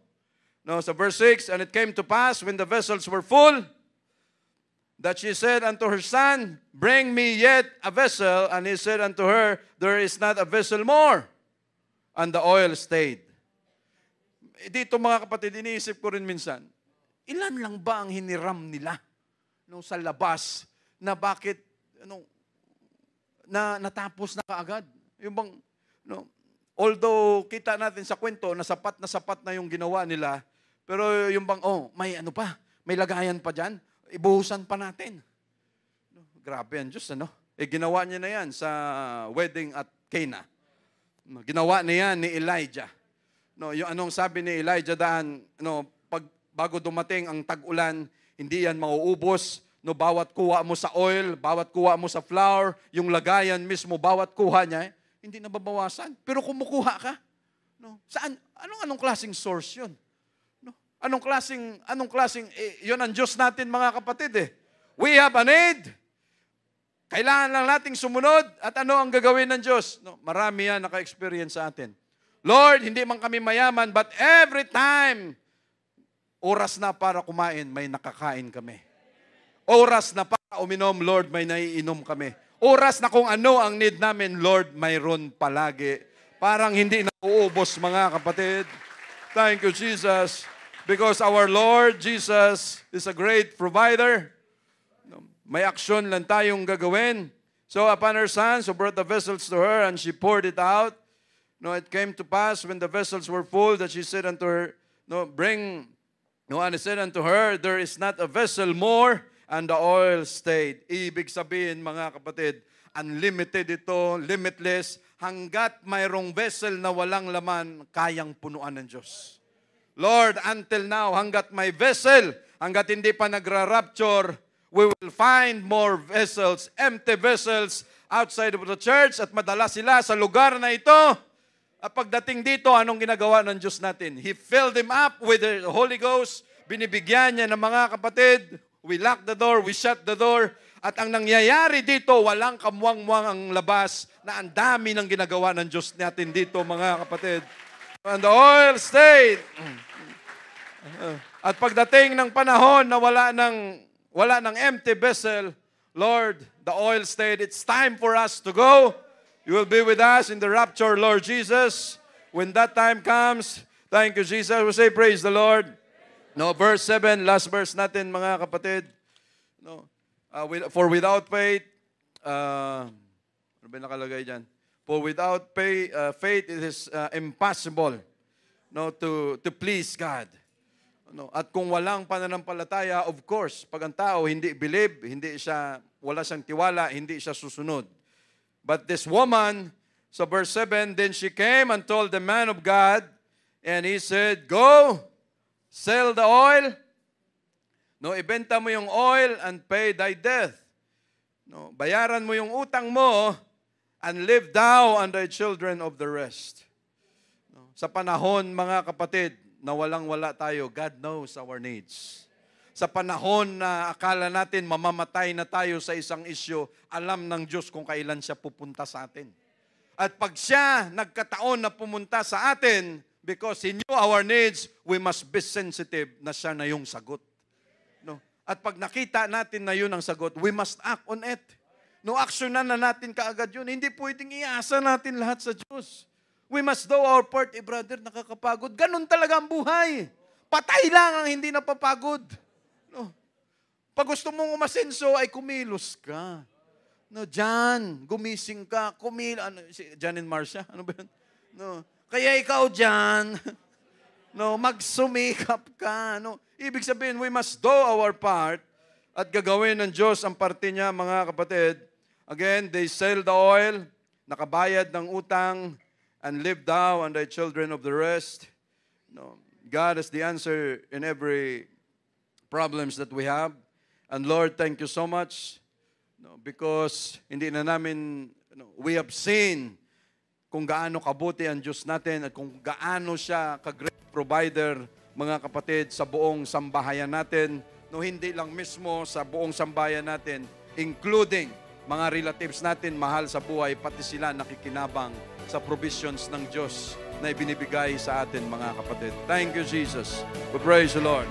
No, sa verse 6, and it came to pass when the vessels were full, that she said unto her son, bring me yet a vessel. And he said unto her, there is not a vessel more. And the oil stayed. Dito mga kapatid, iniisip ko rin minsan, ilan lang ba ang hiniram nila no, sa labas na bakit na natapos na kaagad? Yung bang, no, although kita natin sa kwento na sapat na yung ginawa nila, pero yung bang, may ano pa, may lagayan pa dyan, ibuhusan pa natin. No, grabe ang Diyos, ano? Ginawa niya na yan sa wedding at Cana. No, ginawa na yan ni Elijah. No, yung anong sabi ni Elijah daan, no, bago dumating ang tag-ulan, hindi yan mauubos. No, bawat kuha mo sa oil, bawat kuha mo sa flour, yung lagayan mismo, bawat kuha niya, hindi nababawasan. Pero kumukuha ka. No, saan? Anong klaseng source yun? No, anong klaseng, yun ang Diyos natin, mga kapatid eh. We have a need. Kailangan lang nating sumunod at ano ang gagawin ng Diyos? No, marami yan naka-experience sa atin. Lord, hindi man kami mayaman, but every time, oras na para kumain, may nakakain kami. Oras na para uminom, Lord, may naiinom kami. Oras na kung ano ang need namin, Lord, mayroon palagi. Parang hindi nauubos, mga kapatid. Thank you, Jesus. Because our Lord Jesus is a great provider. May aksyon lang tayong gagawin. So upon her sons who brought the vessels to her, and she poured it out. No, it came to pass when the vessels were full that she said unto her, and he said unto her, there is not a vessel more, and the oil stayed. Ibig sabihin, mga kapatid, unlimited ito, limitless, hanggat mayroong vessel na walang laman, kayang punuan ng Diyos. Lord, until now, hanggat may vessel, hanggat hindi pa nagra-rapture, we will find more vessels, empty vessels outside of the church, at madala sila sa lugar na ito. At pagdating dito, anong ginagawa ng Diyos natin? He filled them up with the Holy Ghost. Binibigyan niya ng mga kapatid. We lock the door, we shut the door. At ang nangyayari dito, walang kamuwang-muwang ang labas na ang dami ng ginagawa ng Diyos natin dito, mga kapatid. And the oil stayed. At pagdating ng panahon na wala ng empty vessel, Lord, the oil stayed. It's time for us to go. You will be with us in the rapture, Lord Jesus. When that time comes, thank you, Jesus. We say, praise the Lord. No, verse 7, last verse natin, mga kapatid. No, for without faith, ano ba nakalagay dyan? For without faith, it is impossible, no, to please God. No, at kung walang pananampalataya, of course, pag ang tao hindi believe, wala siyang tiwala, hindi siya susunod. But this woman, so verse 7, then she came and told the man of God, and he said, go, sell the oil. No, ibenta mo yung oil and pay thy debt. No, bayaran mo yung utang mo and live thou and thy children of the rest. No, Sa panahon, mga kapatid, na walang-wala tayo, God knows our needs. Sa panahon na akala natin mamamatay na tayo sa isang isyu, alam ng Diyos kung kailan siya pupunta sa atin. At pag siya nagkataon na pumunta sa atin, because He knew our needs, we must be sensitive na siya na yung sagot. No? At pag nakita natin na yun ang sagot, we must act on it. No, aksyonan na natin kaagad yun. Hindi pwedeng iasa natin lahat sa Diyos. We must do our part. Brother, nakakapagod. Ganun talaga ang buhay. Patay lang ang hindi napapagod. No. Pag gusto mong umasenso, ay kumilos ka. No, John, gumising ka. John and Marcia, ano ba yun? No. Kaya ikaw, John, no, magsumikap ka. No. Ibig sabihin, we must do our part at gagawin ng Diyos ang parte niya, mga kapatid. Again, they sell the oil, nakabayad ng utang, and live thou and thy children of the rest. No. God is the answer in every problems that we have. And Lord, thank you so much. No, because hindi na namin, we have seen kung gaano kabuti ang Diyos natin at kung gaano siya ka-great provider, mga kapatid, sa buong sambahayan natin. No, hindi lang mismo sa buong sambahayan natin, including mga relatives natin, mahal sa buhay, pati sila nakikinabang sa provisions ng Diyos na ibinibigay sa atin, mga kapatid. Thank you, Jesus. We praise the Lord.